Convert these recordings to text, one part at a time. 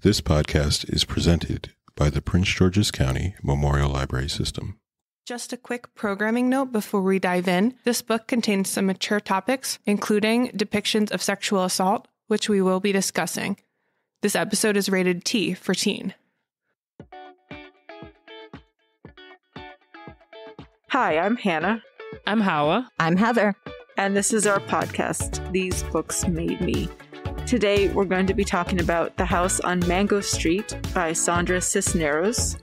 This podcast is presented by the Prince George's County Memorial Library System. Just a quick programming note before we dive in. This book contains some mature topics, including depictions of sexual assault, which we will be discussing. This episode is rated T for teen. Hi, I'm Hannah. I'm Hawa. I'm Heather. And this is our podcast, These Books Made Me. Today, we're going to be talking about The House on Mango Street by Sandra Cisneros.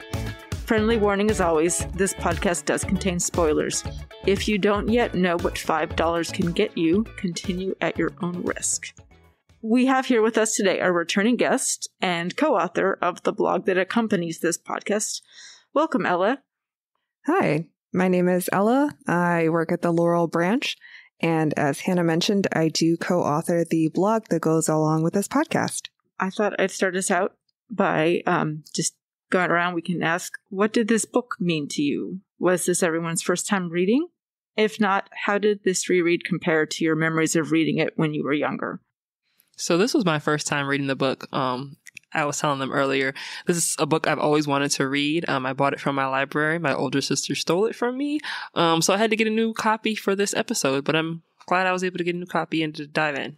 Friendly warning as always, this podcast does contain spoilers. If you don't yet know what $5 can get you, continue at your own risk. We have here with us today a returning guest and co-author of the blog that accompanies this podcast. Welcome, Ella. Hi, my name is Ella. I work at the Laurel Branch. And as Hannah mentioned, I do co-author the blog that goes along with this podcast. I thought I'd start us out by just going around. We can ask, what did this book mean to you? Was this everyone's first time reading? If not, how did this reread compare to your memories of reading it when you were younger? So this was my first time reading the book. I was telling them earlier, this is a book I've always wanted to read. I bought it from my library. My older sister stole it from me. So I had to get a new copy for this episode, but I'm glad I was able to get a new copy and to dive in.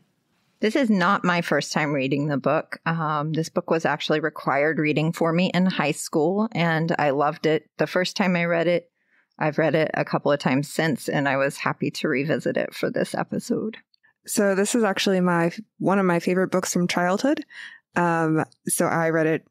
This is not my first time reading the book. This book was actually required reading for me in high school, and I loved it the first time I read it. I've read it a couple of times since, and I was happy to revisit it for this episode. So this is actually one of my favorite books from childhood. So I read it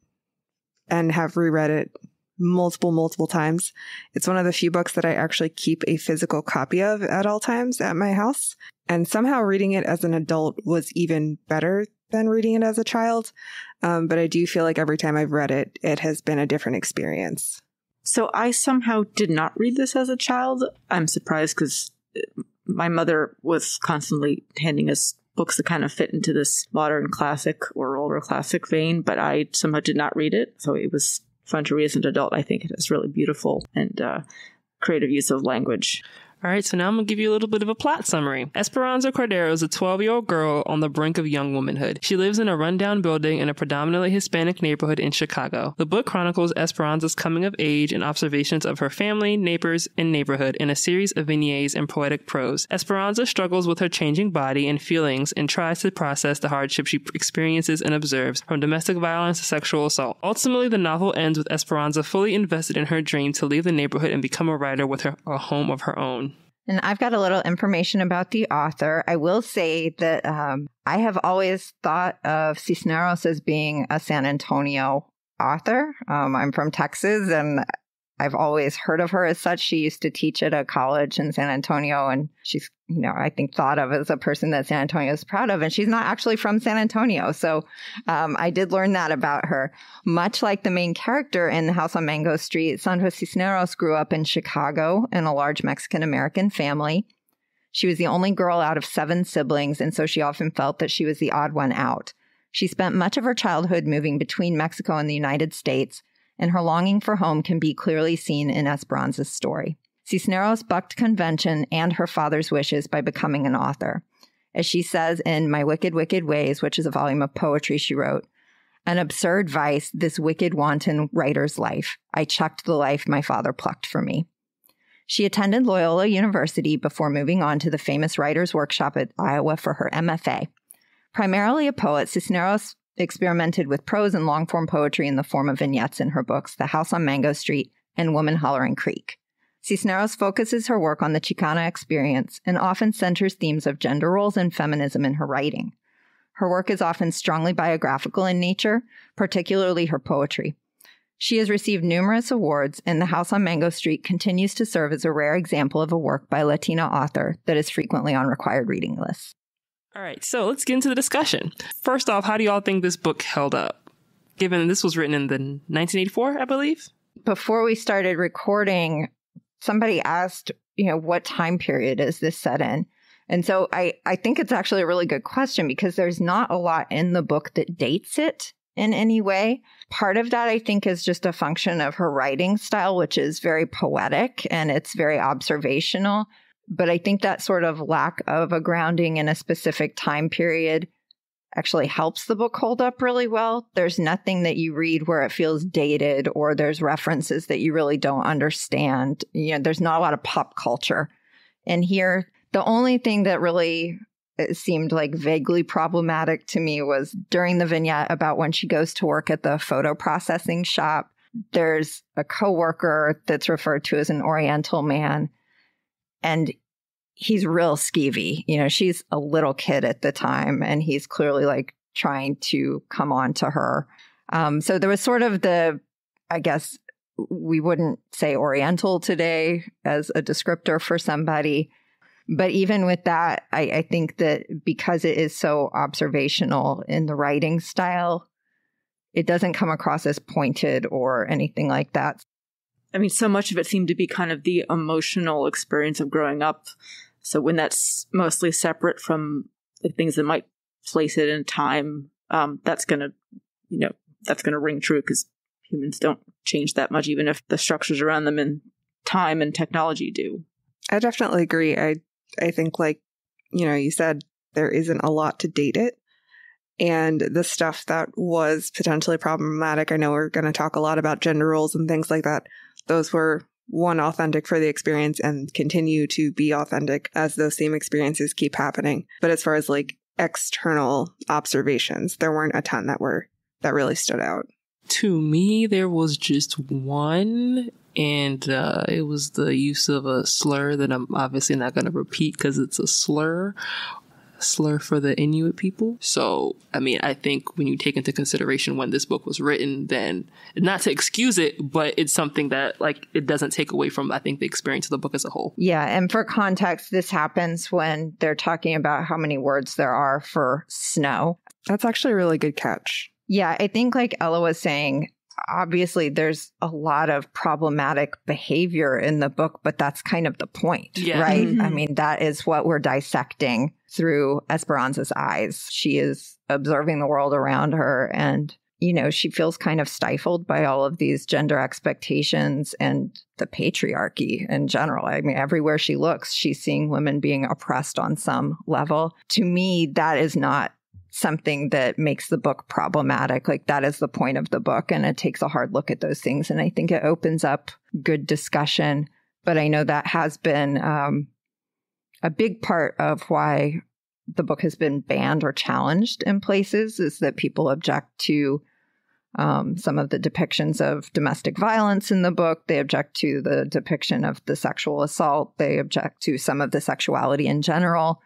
and have reread it multiple times. It's one of the few books that I actually keep a physical copy of at all times at my house. And somehow reading it as an adult was even better than reading it as a child. But I do feel like every time I've read it, it has been a different experience. So I somehow did not read this as a child. I'm surprised because my mother was constantly handing us books that kind of fit into this modern classic or older classic vein, but I somehow did not read it. So it was fun to read as an adult. I think it is really beautiful and creative use of language. All right, so now I'm going to give you a little bit of a plot summary. Esperanza Cordero is a 12-year-old girl on the brink of young womanhood. She lives in a rundown building in a predominantly Hispanic neighborhood in Chicago. The book chronicles Esperanza's coming of age and observations of her family, neighbors, and neighborhood in a series of vignettes and poetic prose. Esperanza struggles with her changing body and feelings and tries to process the hardships she experiences and observes, from domestic violence to sexual assault. Ultimately, the novel ends with Esperanza fully invested in her dream to leave the neighborhood and become a writer with a home of her own. And I've got a little information about the author. I will say that I have always thought of Cisneros as being a San Antonio author. I'm from Texas, and I've always heard of her as such. She used to teach at a college in San Antonio, and she's, I think thought of as a person that San Antonio is proud of. And she's not actually from San Antonio. So I did learn that about her. Much like the main character in The House on Mango Street, Sandra Cisneros grew up in Chicago in a large Mexican-American family. She was the only girl out of 7 siblings, and so she often felt that she was the odd one out. She spent much of her childhood moving between Mexico and the United States, and her longing for home can be clearly seen in Esperanza's story. Cisneros bucked convention and her father's wishes by becoming an author. As she says in My Wicked, Wicked Ways, which is a volume of poetry she wrote, "An absurd vice, this wicked, wanton writer's life. I chucked the life my father plucked for me." She attended Loyola University before moving on to the famous Writers' Workshop at Iowa for her MFA. Primarily a poet, Cisneros experimented with prose and long-form poetry in the form of vignettes in her books, The House on Mango Street and Woman Hollering Creek. Cisneros focuses her work on the Chicano experience and often centers themes of gender roles and feminism in her writing. Her work is often strongly biographical in nature, particularly her poetry. She has received numerous awards, and The House on Mango Street continues to serve as a rare example of a work by a Latina author that is frequently on required reading lists. All right, so let's get into the discussion. First off, how do y'all think this book held up? Given this was written in the 1984, I believe? Before we started recording, somebody asked, what time period is this set in? And so I think it's actually a really good question because there's not a lot in the book that dates it in any way. Part of that, I think, is just a function of her writing style, which is very poetic and it's very observational. But I think that sort of lack of a grounding in a specific time period actually helps the book hold up really well. There's nothing that you read where it feels dated or there's references that you really don't understand. There's not a lot of pop culture. And here, the only thing that really seemed like vaguely problematic to me was during the vignette about when she goes to work at the photo processing shop. There's a coworker that's referred to as an Oriental man, and he's real skeevy. She's a little kid at the time, and he's clearly like trying to come on to her. So there was sort of I guess we wouldn't say Oriental today as a descriptor for somebody. But even with that, I think that because it is so observational in the writing style, it doesn't come across as pointed or anything like that. I mean, so much of it seemed to be kind of the emotional experience of growing up. So when that's mostly separate from the things that might place it in time, that's going to ring true because humans don't change that much, even if the structures around them in time and technology do. I definitely agree. I think, like, you said, there isn't a lot to date it. And the stuff that was potentially problematic, I know we're going to talk a lot about gender roles and things like that. Those were, one, authentic for the experience and continue to be authentic as those same experiences keep happening. But as far as like external observations, there weren't a ton that really stood out. To me, there was just one, and it was the use of a slur that I'm obviously not going to repeat because it's a slur for the Inuit people. So, I mean, I think when you take into consideration when this book was written, then not to excuse it, but it's something that, like, it doesn't take away from, I think, the experience of the book as a whole. Yeah. And for context, this happens when they're talking about how many words there are for snow. That's actually a really good catch. Yeah. I think, like Ella was saying, obviously there's a lot of problematic behavior in the book, but that's kind of the point, right? Mm-hmm. I mean, that is what we're dissecting through Esperanza's eyes. She is observing the world around her, and, she feels kind of stifled by all of these gender expectations and the patriarchy in general. I mean, everywhere she looks, she's seeing women being oppressed on some level. To me, that is not something that makes the book problematic. Like, that is the point of the book, and it takes a hard look at those things. And I think it opens up good discussion. But I know that has been a big part of why the book has been banned or challenged in places, is that people object to some of the depictions of domestic violence in the book. They object to the depiction of the sexual assault. They object to some of the sexuality in general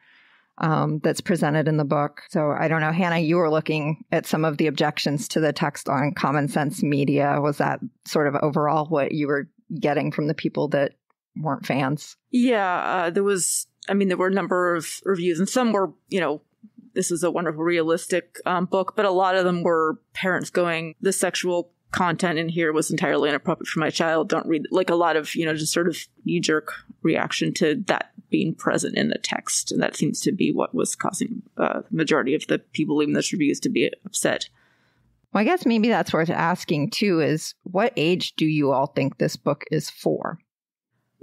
that's presented in the book. So I don't know, Hannah, you were looking at some of the objections to the text on Common Sense Media. Was that sort of overall what you were getting from the people that weren't fans? Yeah, there were a number of reviews, and some were, this is a wonderful realistic book, but a lot of them were parents going, the sexual content in here was entirely inappropriate for my child. Don't read, like, a lot of, just sort of knee-jerk reaction to that being present in the text. And that seems to be what was causing the majority of the people leaving those reviews to be upset. Well, I guess maybe that's worth asking, too, is what age do you all think this book is for?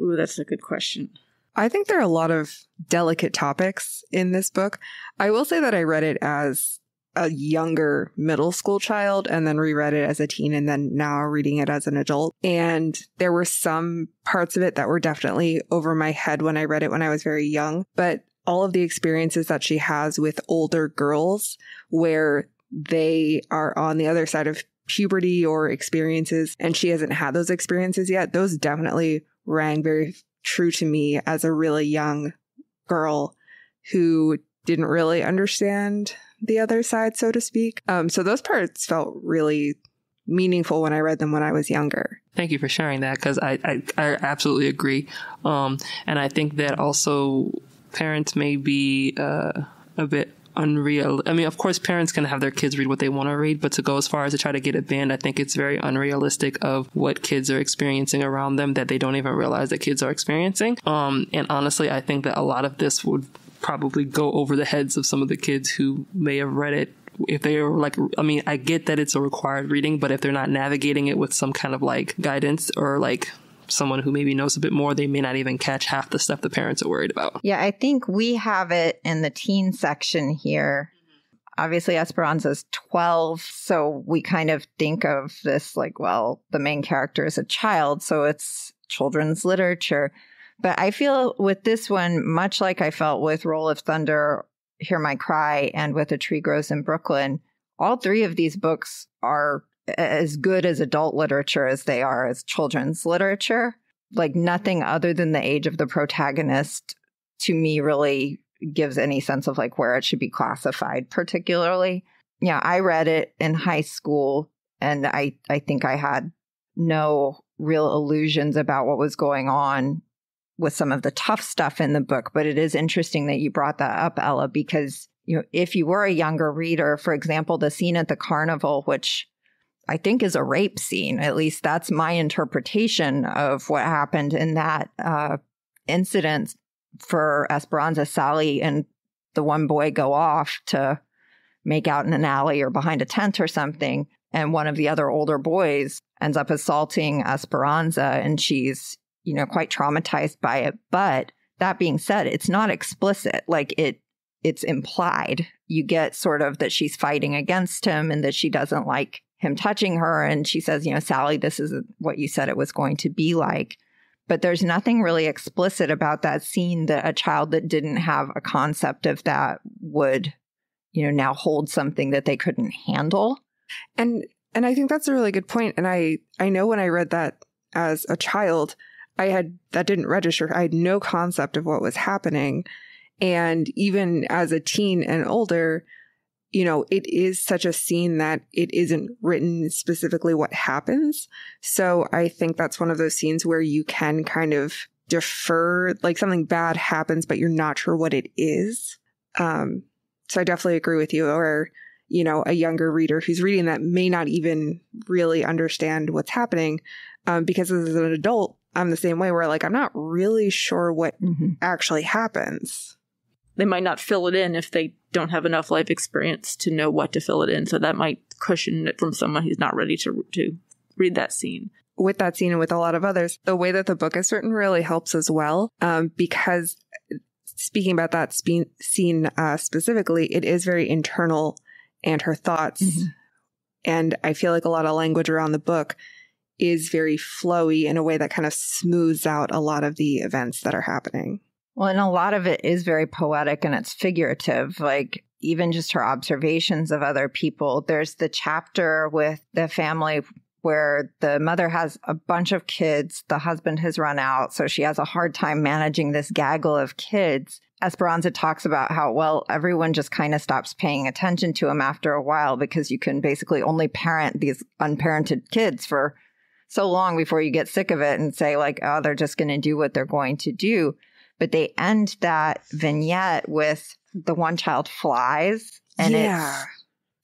Ooh, that's a good question. I think there are a lot of delicate topics in this book. I will say that I read it as a younger middle school child and then reread it as a teen, and then now reading it as an adult. And there were some parts of it that were definitely over my head when I read it when I was very young. But all of the experiences that she has with older girls where they are on the other side of puberty or experiences and she hasn't had those experiences yet, those definitely rang very true to me as a really young girl who didn't really understand the other side, so to speak. So those parts felt really meaningful when I read them when I was younger. Thank you for sharing that, because I absolutely agree. And I think that also parents may be a bit unreal. I mean, of course, parents can have their kids read what they want to read, but to go as far as to try to get it banned, I think it's very unrealistic of what kids are experiencing around them that they don't even realize that kids are experiencing. And honestly, I think that a lot of this would probably go over the heads of some of the kids who may have read it. If they are like, I mean, I get that it's a required reading, but if they're not navigating it with some kind of like guidance or like someone who maybe knows a bit more, they may not even catch half the stuff the parents are worried about. Yeah, I think we have it in the teen section here. obviously Esperanza's 12, so we kind of think of this like, well, the main character is a child, so it's children's literature. But I feel with this one, much like I felt with Roll of Thunder, Hear My Cry, and with A Tree Grows in Brooklyn, all three of these books are as good as adult literature as they are as children's literature. Like nothing other than the age of the protagonist to me really gives any sense of like where it should be classified particularly. Yeah, I read it in high school and I think I had no real illusions about what was going on with some of the tough stuff in the book. But it is interesting that you brought that up, Ella, because if you were a younger reader, for example, the scene at the carnival, which I think is a rape scene, at least that's my interpretation of what happened in that incident. For Esperanza, Sally and the one boy go off to make out in an alley or behind a tent or something. And one of the other older boys ends up assaulting Esperanza, and she's, quite traumatized by it. But that being said, it's not explicit. Like it's implied. You get sort of that she's fighting against him and that she doesn't like him touching her. And she says, Sally, this isn't what you said it was going to be like. But there's nothing really explicit about that scene that a child that didn't have a concept of that would, now hold something that they couldn't handle. And I think that's a really good point. And I know when I read that as a child, that didn't register. I had no concept of what was happening. And even as a teen and older, it is such a scene that it isn't written specifically what happens. So I think that's one of those scenes where you can kind of defer, like something bad happens, but you're not sure what it is. So I definitely agree with you. Or, a younger reader who's reading that may not even really understand what's happening. Because as an adult, I'm the same way where like, I'm not really sure what actually happens. They might not fill it in if they don't have enough life experience to know what to fill it in. So that might cushion it from someone who's not ready to read that scene. With that scene and with a lot of others, the way that the book is written really helps as well. Because speaking about that scene specifically, it is very internal and her thoughts. And I feel like a lot of language around the book is very flowy in a way that kind of smooths out a lot of the events that are happening. Well, and a lot of it is very poetic and it's figurative, like even just her observations of other people. There's the chapter with the family where the mother has a bunch of kids. The husband has run out, so she has a hard time managing this gaggle of kids. Esperanza talks about how, well, everyone just kind of stops paying attention to him after a while because you can basically only parent these unparented kids for so long before you get sick of it and say like, oh, they're just going to do what they're going to do. But they end that vignette with the one child flies. And it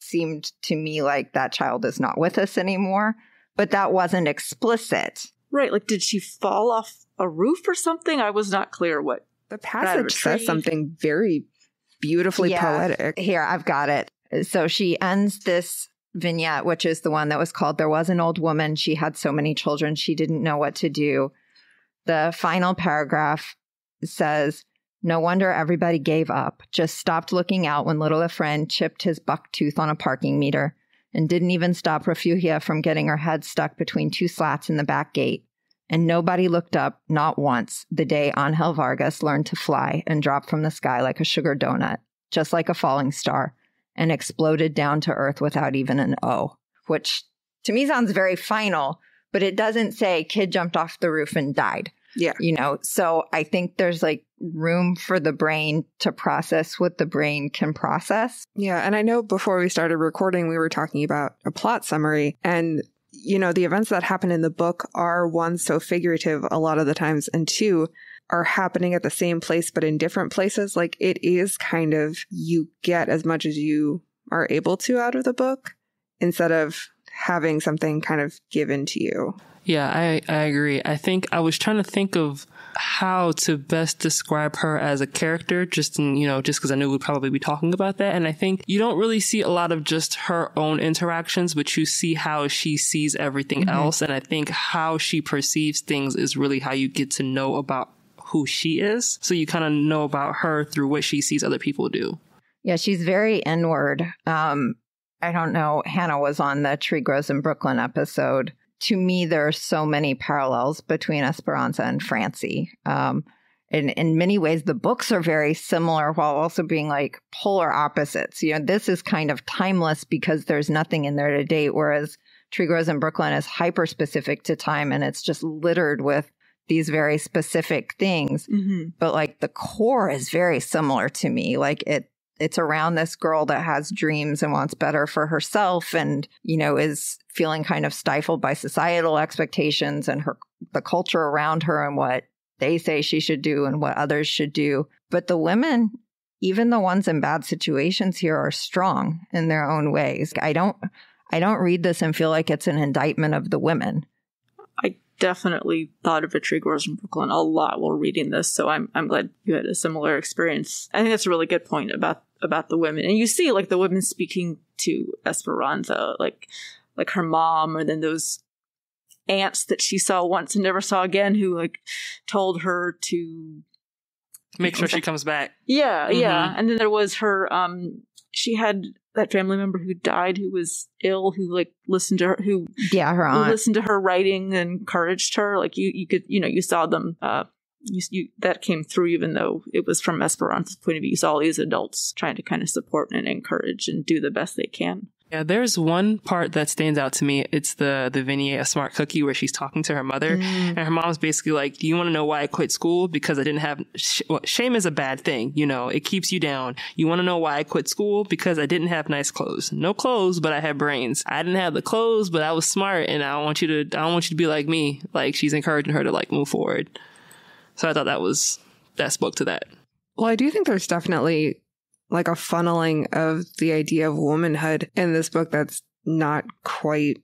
seemed to me like that child is not with us anymore. But that wasn't explicit. Right. Like, did she fall off a roof or something? I was not clear what. The passage says something very beautifully poetic. Here, I've got it. So she ends this vignette, which is the one that was called There Was an Old Woman. She had so many children, she didn't know what to do. The final paragraph says, no wonder everybody gave up, just stopped looking out when little Efren chipped his buck tooth on a parking meter and didn't even stop Refugia from getting her head stuck between two slats in the back gate. And nobody looked up, not once, the day Angel Vargas learned to fly and dropped from the sky like a sugar donut, just like a falling star, and exploded down to earth without even an O, which to me sounds very final, but it doesn't say kid jumped off the roof and died. Yeah. So I think there's like room for the brain to process what the brain can process. Yeah. And I know before we started recording, we were talking about a plot summary, and the events that happen in the book are, one, so figurative a lot of the times, and two, are happening at the same place but in different places. Like, it is kind of, you get as much as you are able to out of the book instead of having something kind of given to you. Yeah, I agree. I think I was trying to think of how to best describe her as a character, just because I knew we'd probably be talking about that. And I think you don't really see a lot of just her own interactions, but you see how she sees everything else. And I think how she perceives things is really how you get to know about who she is. So you kind of know about her through what she sees other people do. Yeah, she's very inward. I don't know. Hannah was on the Tree Grows in Brooklyn episode. To me, there are so many parallels between Esperanza and Francie. In many ways, the books are very similar while also being like polar opposites. You know, this is kind of timeless because there's nothing in there to date, whereas Tree Grows in Brooklyn is hyper specific to time, and it's just littered with these very specific things. Mm-hmm. But like the core is very similar to me. Like it's around this girl that has dreams and wants better for herself and, you know, is feeling kind of stifled by societal expectations and the culture around her and what they say she should do and what others should do. But the women, even the ones in bad situations here, are strong in their own ways. I don't read this and feel like it's an indictment of the women. I definitely thought of a Tree Grows in Brooklyn a lot while reading this, so I'm glad you had a similar experience. I think that's a really good point about the women. And you see like the women speaking to Esperanza, like her mom, or then those aunts that she saw once and never saw again who like told her to make sure she comes back. Yeah, mm-hmm. Yeah. And then there was her she had that family member who died, who was ill, who like listened to her, her aunt listened to her writing and encouraged her. Like you could, you know, you saw them, you that came through, even though it was from Esperanza's point of view. You saw all these adults trying to kind of support and encourage and do the best they can. Yeah, there's one part that stands out to me. It's the vignette, A Smart Cookie, where she's talking to her mother. And her mom's basically like, do you want to know why I quit school? Because I didn't have... shame is a bad thing. You know, it keeps you down. You want to know why I quit school? Because I didn't have nice clothes. No clothes, but I had brains. I didn't have the clothes, but I was smart, and I don't want you to be like me. Like, she's encouraging her to like move forward. So I thought that spoke to that. Well, I do think there's definitely like a funneling of the idea of womanhood in this book that's not quite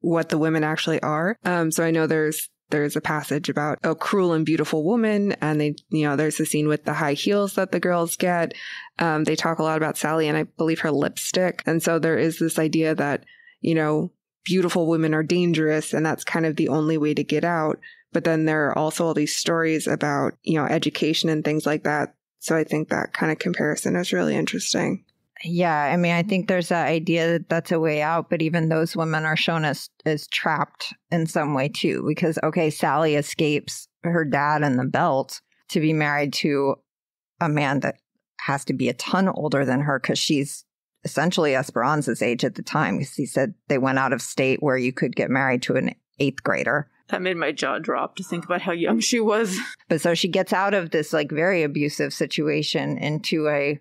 what the women actually are. So I know there's a passage about a cruel and beautiful woman, and there's a scene with the high heels that the girls get. They talk a lot about Sally and I believe her lipstick. And so there is this idea that, you know, beautiful women are dangerous and that's kind of the only way to get out. But then there are also all these stories about, you know, education and things like that. So I think that kind of comparison is really interesting. Yeah, I mean, I think there's that idea that that's a way out, but even those women are shown as trapped in some way too. Because, okay, Sally escapes her dad and the belt to be married to a man that has to be a ton older than her because she's essentially Esperanza's age at the time. Because he said they went out of state where you could get married to an 8th grader. That made my jaw drop to think about how young she was. But so she gets out of this like very abusive situation into a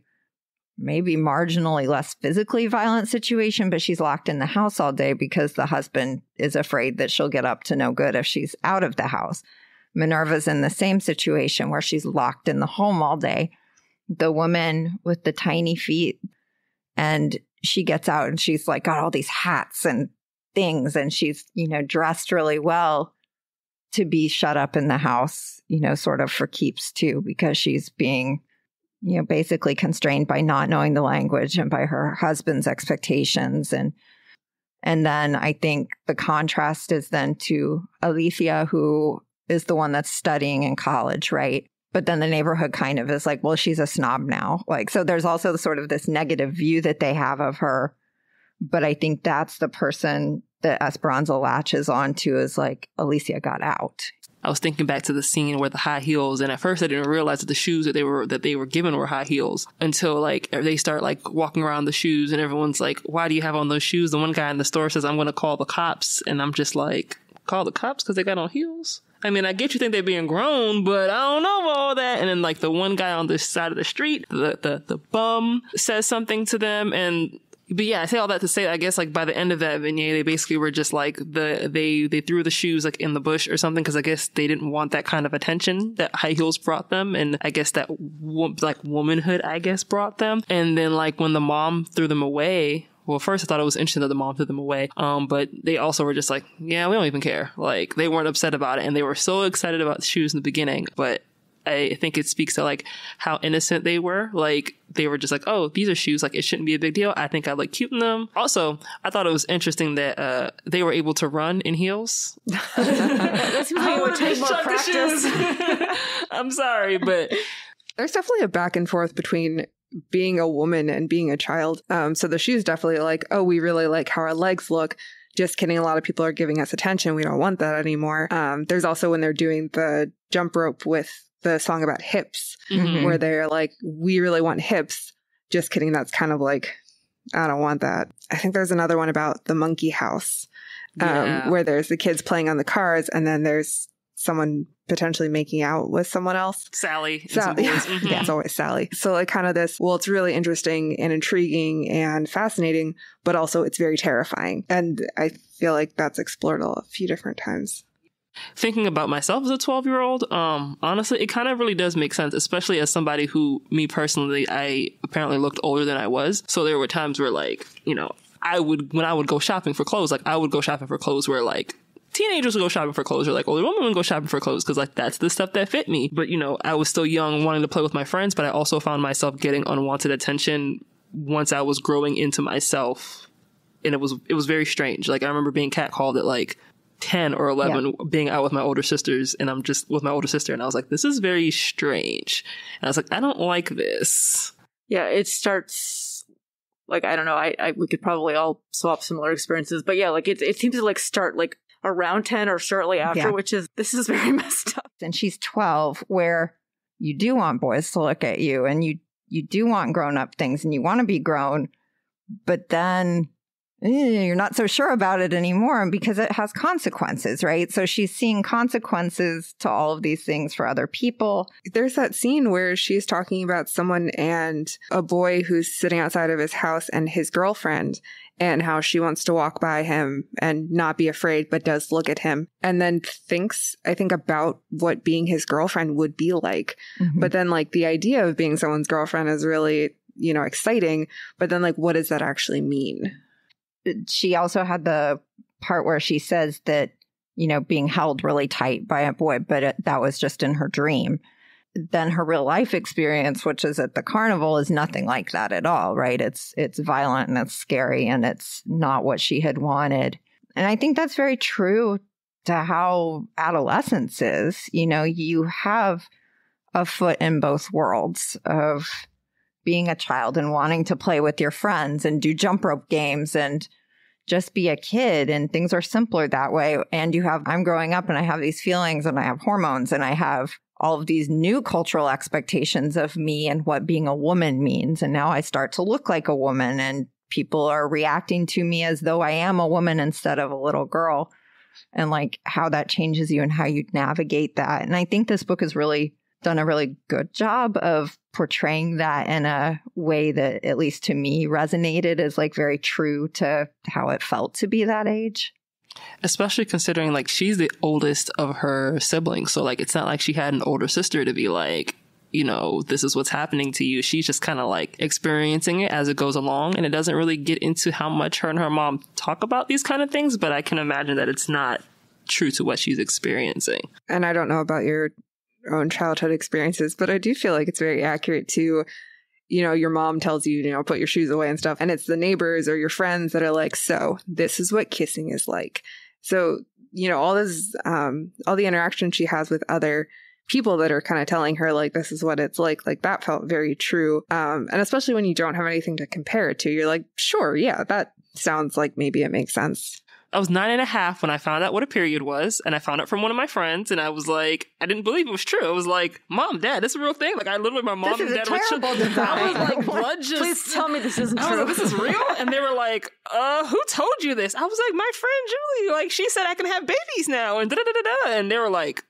maybe marginally less physically violent situation, but she's locked in the house all day because the husband is afraid that she'll get up to no good if she's out of the house. Minerva's in the same situation where she's locked in the home all day. The woman with the tiny feet, and she gets out and she's like got all these hats and things, and she's, you know, dressed really well to be shut up in the house, you know, sort of for keeps too, because she's being, you know, basically constrained by not knowing the language and by her husband's expectations. And then I think the contrast is then to Alicia, who is the one that's studying in college, right? But then the neighborhood kind of is like, well, she's a snob now. Like, so there's also sort of this negative view that they have of her. But I think that's the person that Esperanza latches onto, is like, Alicia got out. I was thinking back to the scene where the high heels, and at first I didn't realize that the shoes that they were given were high heels until like they start like walking around the shoes, and everyone's like, why do you have on those shoes? The one guy in the store says, I'm going to call the cops. And I'm just like, call the cops because they got on heels? I mean, I get you think they're being grown, but I don't know about all that. And then like the one guy on this side of the street, the bum says something to them, but yeah, I say all that to say, I guess, like, by the end of that vignette, they basically were just, like, they threw the shoes, like, in the bush or something, because I guess they didn't want that kind of attention that high heels brought them, and I guess that, womanhood, I guess, brought them. And then, like, when the mom threw them away, well, first I thought it was interesting that the mom threw them away, but they also were just like, yeah, we don't even care. Like, they weren't upset about it, and they were so excited about the shoes in the beginning, but I think it speaks to like how innocent they were. Like they were just like, oh, these are shoes. Like it shouldn't be a big deal. I think I look cute in them. Also, I thought it was interesting that they were able to run in heels. That seems like it would take more practice. I'm sorry, but there's definitely a back and forth between being a woman and being a child. So the shoes definitely like, oh, we really like how our legs look. Just kidding. A lot of people are giving us attention. We don't want that anymore. There's also when they're doing the jump rope with the song about hips, where they're like, we really want hips. Just kidding. That's kind of like, I don't want that. I think there's another one about the monkey house, where there's the kids playing on the cars and then there's someone potentially making out with someone else. Sally. Yeah, it's always Sally. So like kind of this, well, it's really interesting and intriguing and fascinating, but also it's very terrifying. And I feel like that's explored a few different times. Thinking about myself as a 12-year-old, honestly, it kind of really does make sense, especially as somebody who, me personally, I apparently looked older than I was. So there were times where, like, you know, when I would go shopping for clothes, like, I would go shopping for clothes where, like, teenagers would go shopping for clothes or, like, older women would go shopping for clothes because, like, that's the stuff that fit me. But, you know, I was still young, wanting to play with my friends, but I also found myself getting unwanted attention once I was growing into myself. And it was very strange. Like, I remember being catcalled at, like, 10 or 11 being out with my older sisters, and I'm just with my older sister, and I was like, this is very strange. And I was like, I don't like this. Yeah, it starts like, I don't know, we could probably all swap similar experiences, but yeah, like it seems to like start like around 10 or shortly after, which is, this is very messed up. And she's 12, where you do want boys to look at you and you do want grown up things and you want to be grown, but then you're not so sure about it anymore because it has consequences, right? So she's seeing consequences to all of these things for other people. There's that scene where she's talking about someone and a boy who's sitting outside of his house and his girlfriend, and how she wants to walk by him and not be afraid, but does look at him and then thinks, I think, about what being his girlfriend would be like. But then like the idea of being someone's girlfriend is really, you know, exciting. But then like, what does that actually mean? She also had the part where she says that, you know, being held really tight by a boy, but that was just in her dream. Then her real life experience, which is at the carnival, is nothing like that at all, right? It's violent and it's scary and it's not what she had wanted. And I think that's very true to how adolescence is. You know, you have a foot in both worlds of being a child and wanting to play with your friends and do jump rope games and just be a kid, and things are simpler that way. And I'm growing up and I have these feelings and I have hormones and I have all of these new cultural expectations of me and what being a woman means. And now I start to look like a woman and people are reacting to me as though I am a woman instead of a little girl, and like how that changes you and how you navigate that. And I think this book has really done a really good job of portraying that in a way that, at least to me, resonated as like very true to how it felt to be that age. Especially considering like she's the oldest of her siblings. So like it's not like she had an older sister to be like, you know, this is what's happening to you. She's just kind of like experiencing it as it goes along. And it doesn't really get into how much her and her mom talk about these kind of things, but I can imagine that it's not true to what she's experiencing. And I don't know about your own childhood experiences, but I do feel like it's very accurate to, you know, your mom tells you, you know, put your shoes away and stuff. And it's the neighbors or your friends that are like, so this is what kissing is like. So, you know, all this, all the interaction she has with other people that are kind of telling her like, this is what it's like that felt very true. And especially when you don't have anything to compare it to, you're like, sure, yeah, that sounds like maybe it makes sense. I was 9.5 when I found out what a period was, and I found out from one of my friends, and I was like, I didn't believe it was true. I was like, Mom, Dad, this is a real thing. Like, I literally, my mom and dad were I was like, blood just... Please tell me this isn't true. Like, this is real? And they were like, who told you this? I was like, my friend Julie, like, she said I can have babies now, and da-da-da-da-da. And they were like,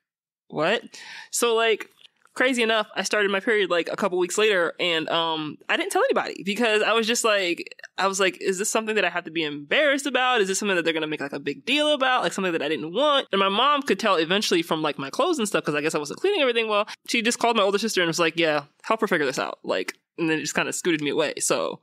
what? So, like, crazy enough, I started my period like a couple weeks later, and I didn't tell anybody because I was like, is this something that I have to be embarrassed about? Is this something that they're gonna make like a big deal about? Like something that I didn't want? And my mom could tell eventually from like my clothes and stuff, because I guess I wasn't cleaning everything well. She just called my older sister and was like, yeah, help her figure this out. Like, and then it just kind of scooted me away. So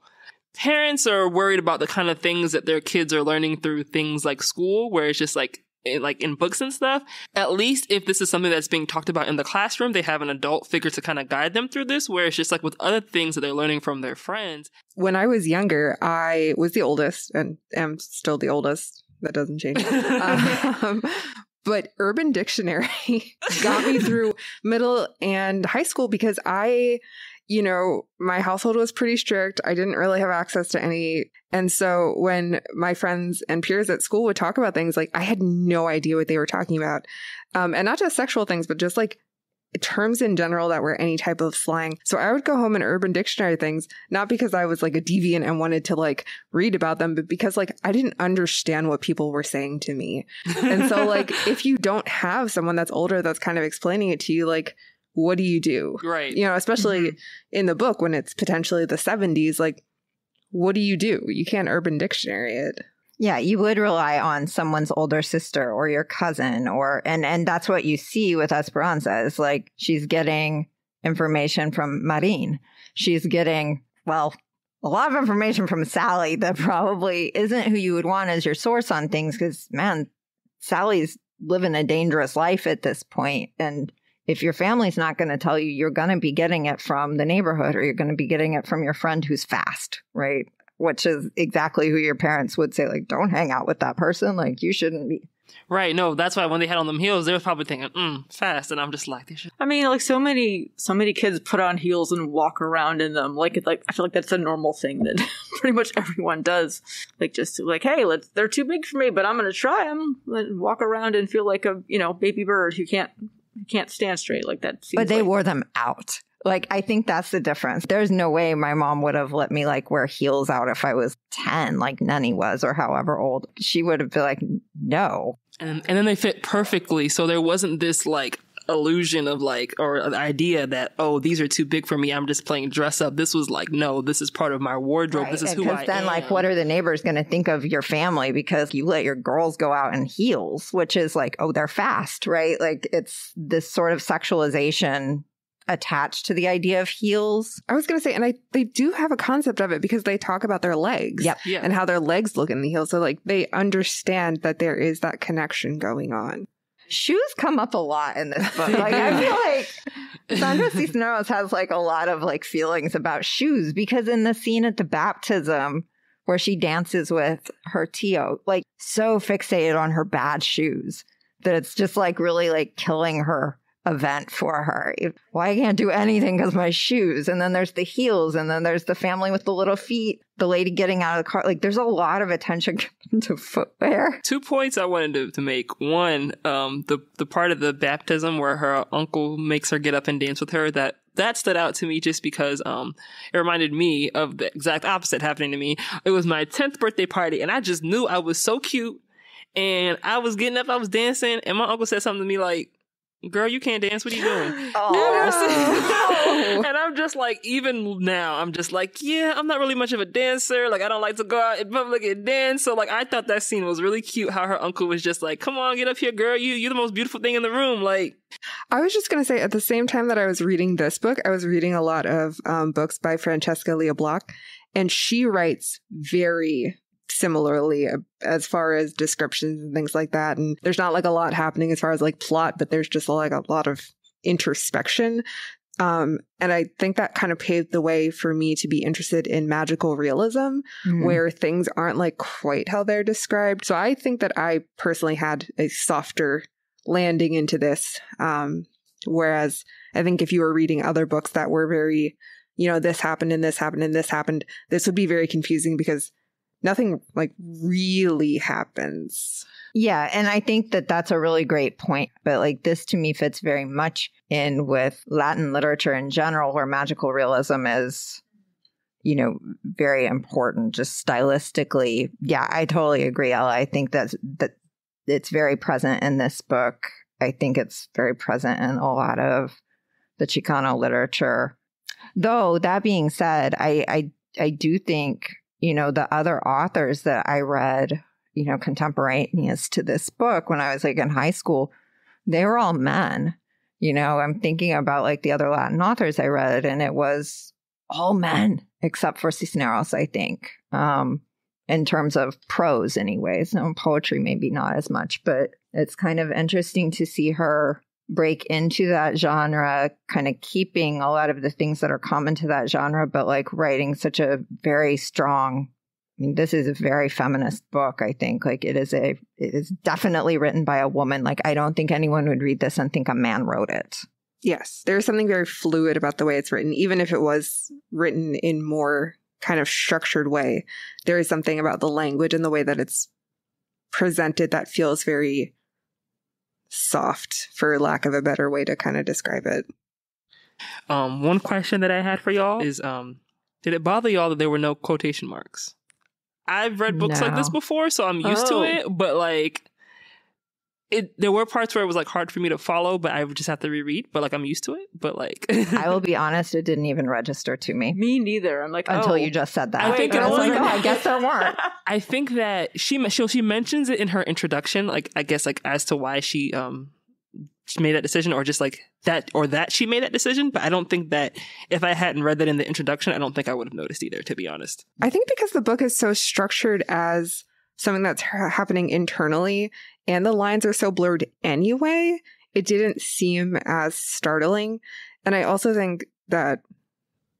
parents are worried about the kind of things that their kids are learning through things like school, where it's just like in books and stuff. At least if this is something that's being talked about in the classroom, they have an adult figure to kind of guide them through this, where it's just like with other things that they're learning from their friends. When I was younger, I was the oldest and am still the oldest. That doesn't change. But Urban Dictionary got me through middle and high school because I you know, my household was pretty strict. I didn't really have access to any. And so when my friends and peers at school would talk about things, like I had no idea what they were talking about. And not just sexual things, but just like terms in general that were any type of slang. So I would go home and Urban Dictionary things, not because I was like a deviant and wanted to like read about them, but because like I didn't understand what people were saying to me. And so like if you don't have someone that's older that's kind of explaining it to you, like, what do you do? Right. You know, especially in the book when it's potentially the 70s, like, what do? You can't Urban Dictionary it. Yeah, you would rely on someone's older sister or your cousin and that's what you see with Esperanza is like she's getting information from Marin. She's getting, well, a lot of information from Sally that probably isn't who you would want as your source on things because, man, Sally's living a dangerous life at this point. And if your family's not going to tell you, you're going to be getting it from the neighborhood or you're going to be getting it from your friend who's fast, right? Which is exactly who your parents would say, like, don't hang out with that person. Like, you shouldn't be. Right. No, that's why when they had on them heels, they were probably thinking, fast. And I'm just like, they should. I mean, like so many kids put on heels and walk around in them. Like, I feel like that's a normal thing that pretty much everyone does. Like, just like, hey, they're too big for me, but I'm going to try them. Walk around and feel like a, baby bird who can't stand straight like that. But they wore them out. Like, I think that's the difference. There's no way my mom would have let me like wear heels out if I was 10, like Nenny was, or however old. She would have been like, no. And then they fit perfectly. So there wasn't this like illusion of like, or an idea that, oh, these are too big for me. I'm just playing dress up. This was like, no, this is part of my wardrobe. Right. This is who I am. Because then like, what are the neighbors going to think of your family because you let your girls go out in heels, which is like, oh, they're fast, right? Like it's this sort of sexualization attached to the idea of heels. I was going to say, and they do have a concept of it because they talk about their legs and how their legs look in the heels. So like they understand that there is that connection going on. Shoes come up a lot in this book. Like I feel like Sandra Cisneros has like a lot of like feelings about shoes because in the scene at the baptism where she dances with her Tio, like so fixated on her bad shoes that it's just like really like killing her event for her. Well, I can't do anything because my shoes. And then there's the heels. And then there's the family with the little feet. The lady getting out of the car. Like there's a lot of attention to footwear. 2 points I wanted to make. One, the part of the baptism where her uncle makes her get up and dance with her, that stood out to me just because it reminded me of the exact opposite happening to me. It was my 10th birthday party and I just knew I was so cute. And I was getting up, I was dancing, and my uncle said something to me like, girl, you can't dance. What are you doing? Oh. And I'm just like, even now, I'm just like, yeah, I'm not really much of a dancer. Like, I don't like to go out in public and dance. So, like, I thought that scene was really cute. How her uncle was just like, come on, get up here, girl. You're the most beautiful thing in the room. Like, I was just going to say, at the same time that I was reading this book, I was reading a lot of books by Francesca Lia Bloch, and she writes very similarly as far as descriptions and things like that. And there's not like a lot happening as far as like plot, but there's just like a lot of introspection. And I think that kind of paved the way for me to be interested in magical realism, where things aren't like quite how they're described. So I think that I personally had a softer landing into this. Whereas I think if you were reading other books that were very, this happened and this happened and this happened, this would be very confusing because nothing like really happens. Yeah. And I think that that's a really great point. But like this to me fits very much in with Latin literature in general, where magical realism is, very important just stylistically. Yeah, I totally agree, Ella. I think that it's very present in this book. I think it's very present in a lot of the Chicano literature. Though that being said, I do think the other authors that I read, contemporaneous to this book when I was like in high school, they were all men. I'm thinking about like the other Latin authors I read, and it was all men except for Cisneros, I think, in terms of prose anyways. No, poetry maybe not as much, but it's kind of interesting to see her break into that genre, kind of keeping a lot of the things that are common to that genre, but like writing such a very strong, this is a very feminist book, I think. Like it is definitely written by a woman. Like I don't think anyone would read this and think a man wrote it. Yes, there's something very fluid about the way it's written. Even if it was written in more kind of structured way, there is something about the language and the way that it's presented that feels very soft, for lack of a better way to kind of describe it. One question that I had for y'all is, did it bother y'all that there were no quotation marks? I've read books like this before, so I'm used to it, but like, there were parts where it was like hard for me to follow, but I would just have to reread. But like I'm used to it. But like I will be honest, it didn't even register to me. Me neither. I'm like, until you just said that. I think I was like, oh, I guess there weren't. I think that she mentions it in her introduction, like I guess like as to why she made that decision, or just like that she made that decision. But I don't think that if I hadn't read that in the introduction, I don't think I would have noticed either, to be honest. I think because the book is so structured as something that's happening internally, and the lines are so blurred anyway, it didn't seem as startling. And I also think that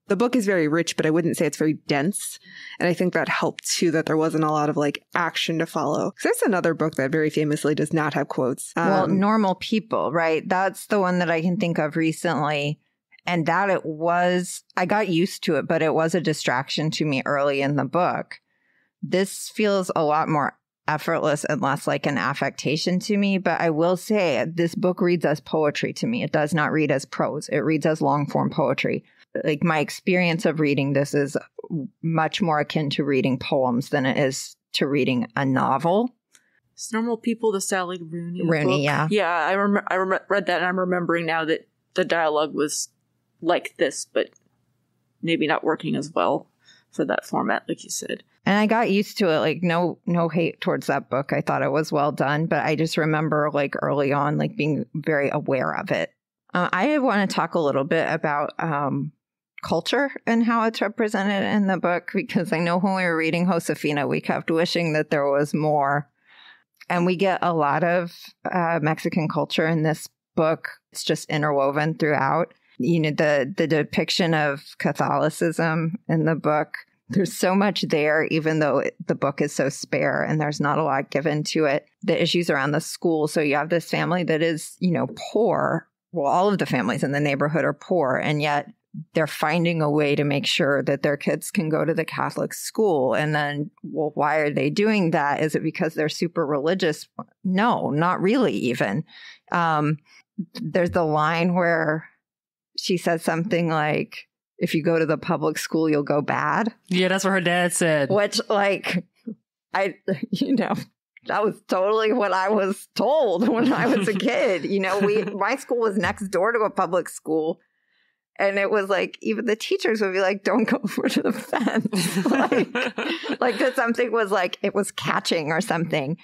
the book is very rich, but I wouldn't say it's very dense. And I think that helped too, that there wasn't a lot of like action to follow. There's another book that very famously does not have quotes. Well, Normal People, right? That's the one that I can think of recently. And that I got used to it, but it was a distraction to me early in the book. This feels a lot more effortless and less like an affectation to me. But I will say this book reads as poetry to me. It does not read as prose. It reads as long form poetry. Like my experience of reading this is much more akin to reading poems than it is to reading a novel. It's Normal People, the Sally Rooney book. Yeah. Yeah, I read that, and I'm remembering now that the dialogue was like this, but maybe not working as well for that format, like you said. And I got used to it. Like no hate towards that book. I thought it was well done, but I just remember like early on, like being very aware of it. I want to talk a little bit about culture and how it's represented in the book, because I know when we were reading Josefina, we kept wishing that there was more. And we get a lot of Mexican culture in this book. It's just interwoven throughout. You know, the depiction of Catholicism in the book, there's so much there, even though the book is so spare and there's not a lot given to it. The issues around the school. So you have this family that is, you know, poor. Well, all of the families in the neighborhood are poor, and yet they're finding a way to make sure that their kids can go to the Catholic school. And then, well, why are they doing that? Is it because they're super religious? No, not really even. There's the line where she says something like, if you go to the public school, you'll go bad. Yeah, that's what her dad said. Which, like, that was totally what I was told when I was a kid. You know, my school was next door to a public school. And it was like, even the teachers would be like, don't go over to the fence. like that something was like, it was catching or something.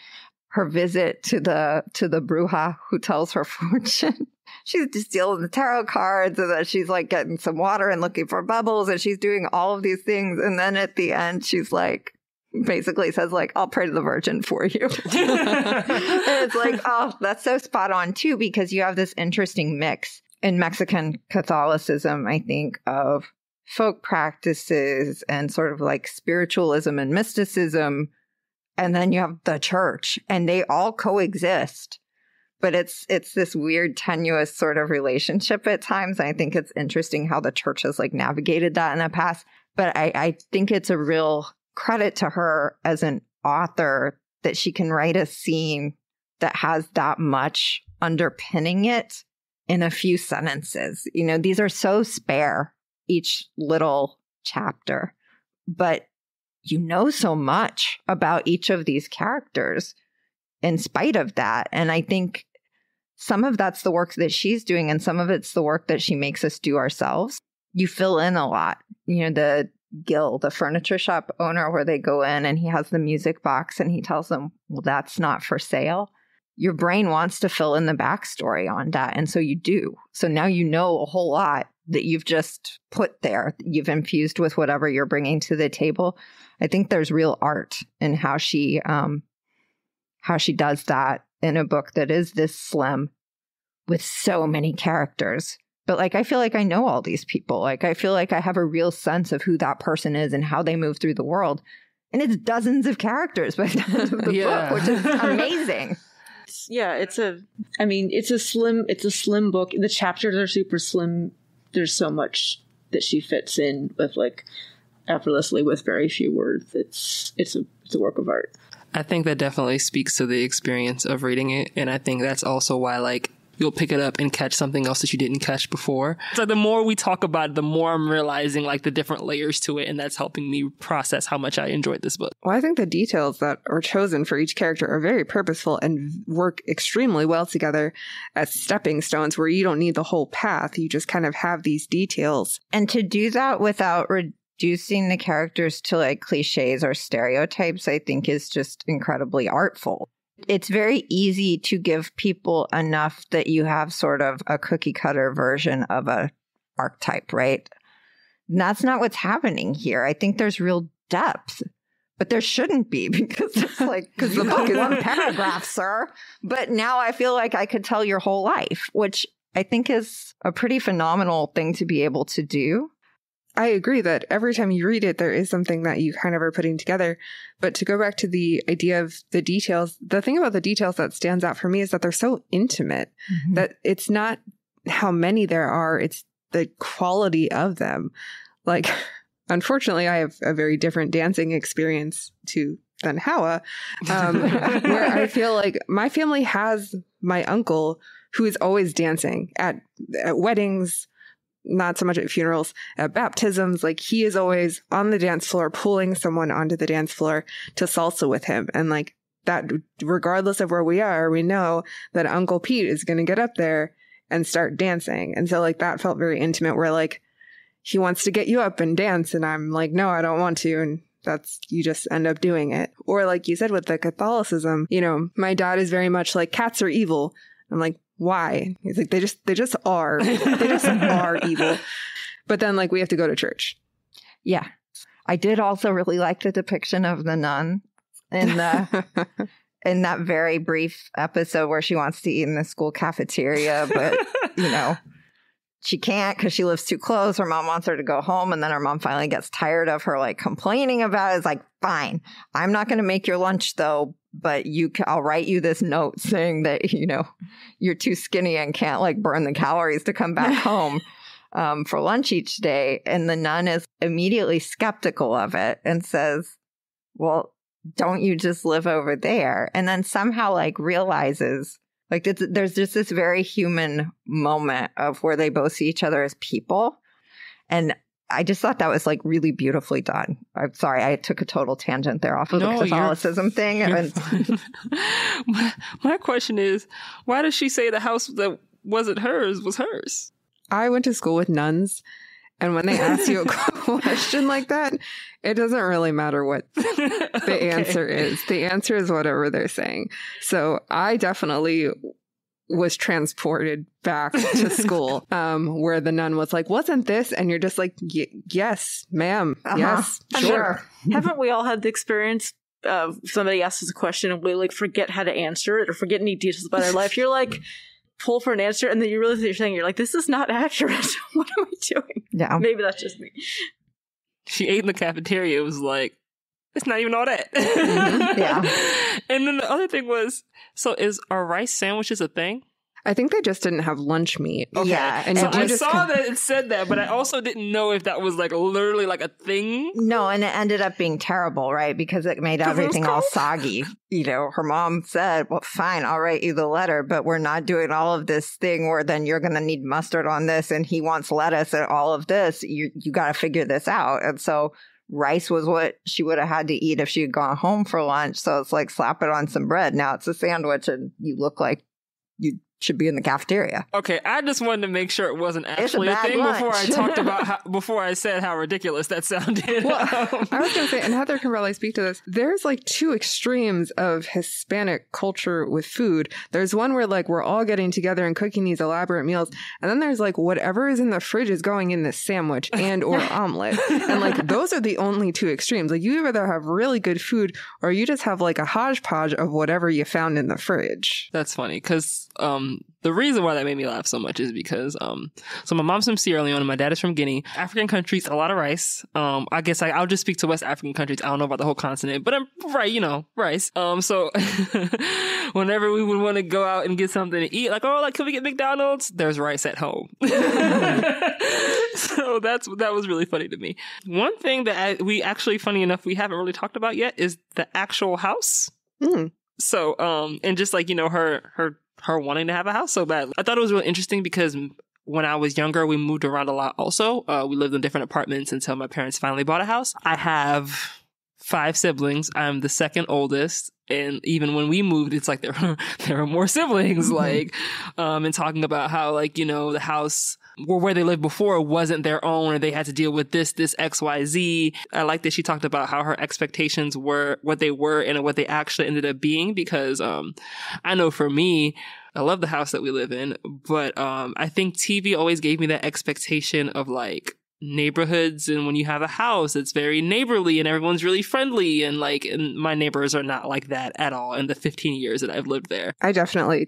Her visit to the bruja who tells her fortune. She's just dealing the tarot cards, and then she's like getting some water and looking for bubbles, and she's doing all of these things. And then at the end, she's like, basically says like, I'll pray to the Virgin for you. And it's like, oh, that's so spot on too, because you have this interesting mix in Mexican Catholicism, I think, of folk practices and sort of like spiritualism and mysticism. And then you have the church, and they all coexist. But it's this weird, tenuous sort of relationship at times. I think it's interesting how the church has like navigated that in the past. But I think it's a real credit to her as an author that she can write a scene that has that much underpinning it in a few sentences. You know, these are so spare, each little chapter, but you know so much about each of these characters in spite of that. And I think some of that's the work that she's doing, and some of it's the work that she makes us do ourselves. You fill in a lot. You know, the Gil, the furniture shop owner, where they go in and he has the music box and he tells them, well, that's not for sale. Your brain wants to fill in the backstory on that. And so you do. So now you know a whole lot that you've just put there. You've infused with whatever you're bringing to the table. I think there's real art in how she does that in a book that is this slim with so many characters. But like, I feel like I know all these people. Like, I feel like I have a real sense of who that person is and how they move through the world. And it's dozens of characters by the end of the book, which is amazing. it's a slim book. The chapters are super slim. There's so much that she fits in with like effortlessly with very few words. It's a work of art. I think that definitely speaks to the experience of reading it. And I think that's also why like you'll pick it up and catch something else that you didn't catch before. So the more we talk about it, the more I'm realizing like the different layers to it. And that's helping me process how much I enjoyed this book. Well, I think the details that are chosen for each character are very purposeful and work extremely well together as stepping stones where you don't need the whole path. You just kind of have these details. And to do that without reducing the characters to like cliches or stereotypes, I think is just incredibly artful. It's very easy to give people enough that you have sort of a cookie cutter version of a archetype, right? And that's not what's happening here. I think there's real depth, but there shouldn't be because the book is one paragraph, sir. But now I feel like I could tell your whole life, which I think is a pretty phenomenal thing to be able to do. I agree that every time you read it, there is something that you kind of are putting together. But to go back to the idea of the details, the thing about the details that stands out for me is that they're so intimate that it's not how many there are, it's the quality of them. Like, unfortunately, I have a very different dancing experience than Hawa, where I feel like my family has my uncle who is always dancing at weddings, not so much at funerals, at baptisms. Like he is always on the dance floor, pulling someone onto the dance floor to salsa with him. And like that, regardless of where we are, we know that Uncle Pete is going to get up there and start dancing. And so like that felt very intimate where like he wants to get you up and dance. And I'm like, no, I don't want to. And you just end up doing it. Or like you said, with the Catholicism, you know, my dad is very much like cats are evil. I'm like, why? He's like, they just are. They just are evil. But then like we have to go to church. Yeah. I did also really like the depiction of the nun in that very brief episode where she wants to eat in the school cafeteria, but you know, she can't because she lives too close. Her mom wants her to go home. And then her mom finally gets tired of her like complaining about it. It's like, fine, I'm not going to make your lunch though, but I'll write you this note saying that, you know, you're too skinny and can't like burn the calories to come back home for lunch each day. And the nun is immediately skeptical of it and says, well, don't you just live over there? And then somehow like realizes like there's just this very human moment of where they both see each other as people. And I just thought that was like really beautifully done. I'm sorry, I took a total tangent there off of the Catholicism thing. My question is, why does she say the house that wasn't hers was hers? I went to school with nuns. And when they ask you a question like that, it doesn't really matter what the answer is. The answer is whatever they're saying. So I definitely was transported back to school where the nun was like, wasn't this? And you're just like, yes, ma'am. Yes, sure. Haven't we all had the experience of somebody asks us a question and we like forget how to answer it or forget any details about our life? You're like, pull for an answer, and then you realize what you're saying. You're like, this is not accurate. What am I doing? Yeah. Maybe that's just me. She ate in the cafeteria. It was like, it's not even all that. Yeah. And then the other thing was, so are rice sandwiches a thing? I think they just didn't have lunch meat. Okay. Yeah. And so I saw that it said that, but I also didn't know if that was like literally like a thing. No, and it ended up being terrible, right? Because it made everything all soggy. You know, her mom said, well, fine, I'll write you the letter, but we're not doing all of this thing where then you're going to need mustard on this and he wants lettuce and all of this. You got to figure this out. And so rice was what she would have had to eat if she had gone home for lunch. So it's like slap it on some bread. Now it's a sandwich and you look like you should be in the cafeteria. Okay, I just wanted to make sure it wasn't actually a thing before I said how ridiculous that sounded. Well, I was going to say, and Heather can probably speak to this, there's like two extremes of Hispanic culture with food. There's one where like we're all getting together and cooking these elaborate meals, and then there's like whatever is in the fridge is going in this sandwich and or omelet. And like those are the only two extremes. Like you either have really good food or you just have like a hodgepodge of whatever you found in the fridge. That's funny because the reason why that made me laugh so much is because, so my mom's from Sierra Leone and my dad is from Guinea. African countries, a lot of rice. I guess I'll just speak to West African countries. I don't know about the whole continent, but I'm right, rice. So whenever we would want to go out and get something to eat, can we get McDonald's? There's rice at home. So that was really funny to me. One thing that we actually, funny enough, we haven't really talked about yet is the actual house. Mm. So, and just her wanting to have a house so bad. I thought it was really interesting because when I was younger, we moved around a lot also. We lived in different apartments until my parents finally bought a house. I have 5 siblings. I'm the second oldest. And even when we moved, it's like there were more siblings, and talking about how, the house where they lived before wasn't their own and they had to deal with this XYZ. I like that she talked about how her expectations were what they were and what they actually ended up being, because I know for me, I love the house that we live in, but I think TV always gave me that expectation of neighborhoods, and when you have a house, it's very neighborly and everyone's really friendly, and my neighbors are not like that at all in the 15 years that I've lived there. I definitely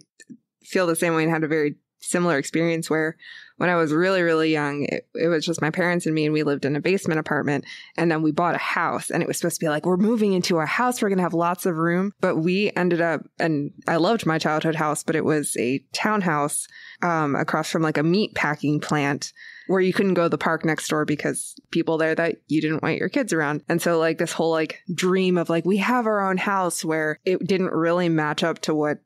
feel the same way and had a very similar experience where when I was really, really young, it was just my parents and me, and we lived in a basement apartment, and then we bought a house, and it was supposed to be we're moving into a house, we're going to have lots of room. But we ended up, and I loved my childhood house, but it was a townhouse across from a meat packing plant where you couldn't go to the park next door because people there that you didn't want your kids around. And so this whole dream of we have our own house, where it didn't really match up to what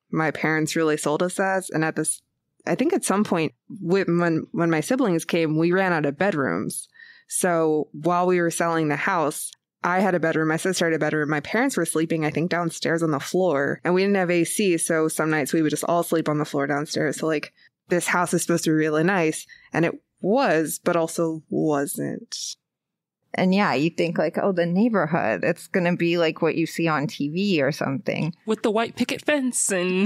my parents really sold us as. And I think at some point when my siblings came, we ran out of bedrooms. So while we were selling the house, I had a bedroom, my sister had a bedroom, my parents were sleeping, I think, downstairs on the floor, and we didn't have AC. So some nights we would just all sleep on the floor downstairs. So this house is supposed to be really nice, and it was, but also wasn't. And yeah, you think the neighborhood, it's going to be what you see on TV or something. With the white picket fence and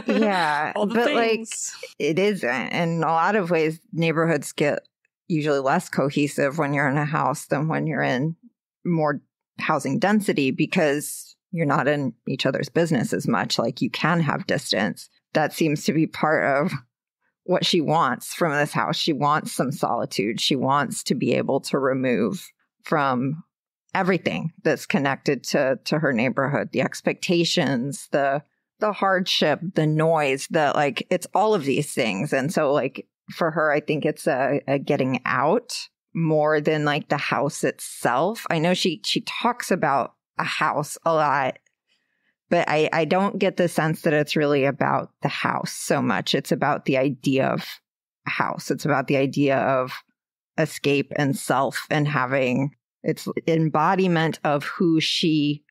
yeah, all the but things. It isn't. In a lot of ways, neighborhoods get usually less cohesive when you're in a house than when you're in more housing density, because you're not in each other's business as much. You can have distance. That seems to be part of what she wants from this house. She wants some solitude. She wants to be able to remove from everything that's connected to her neighborhood, the expectations, the hardship, the noise, it's all of these things. And so for her, I think it's a getting out more than the house itself. I know she talks about a house a lot, but I don't get the sense that it's really about the house so much. It's about the idea of a house. It's about the idea of escape and self, and having its embodiment of who she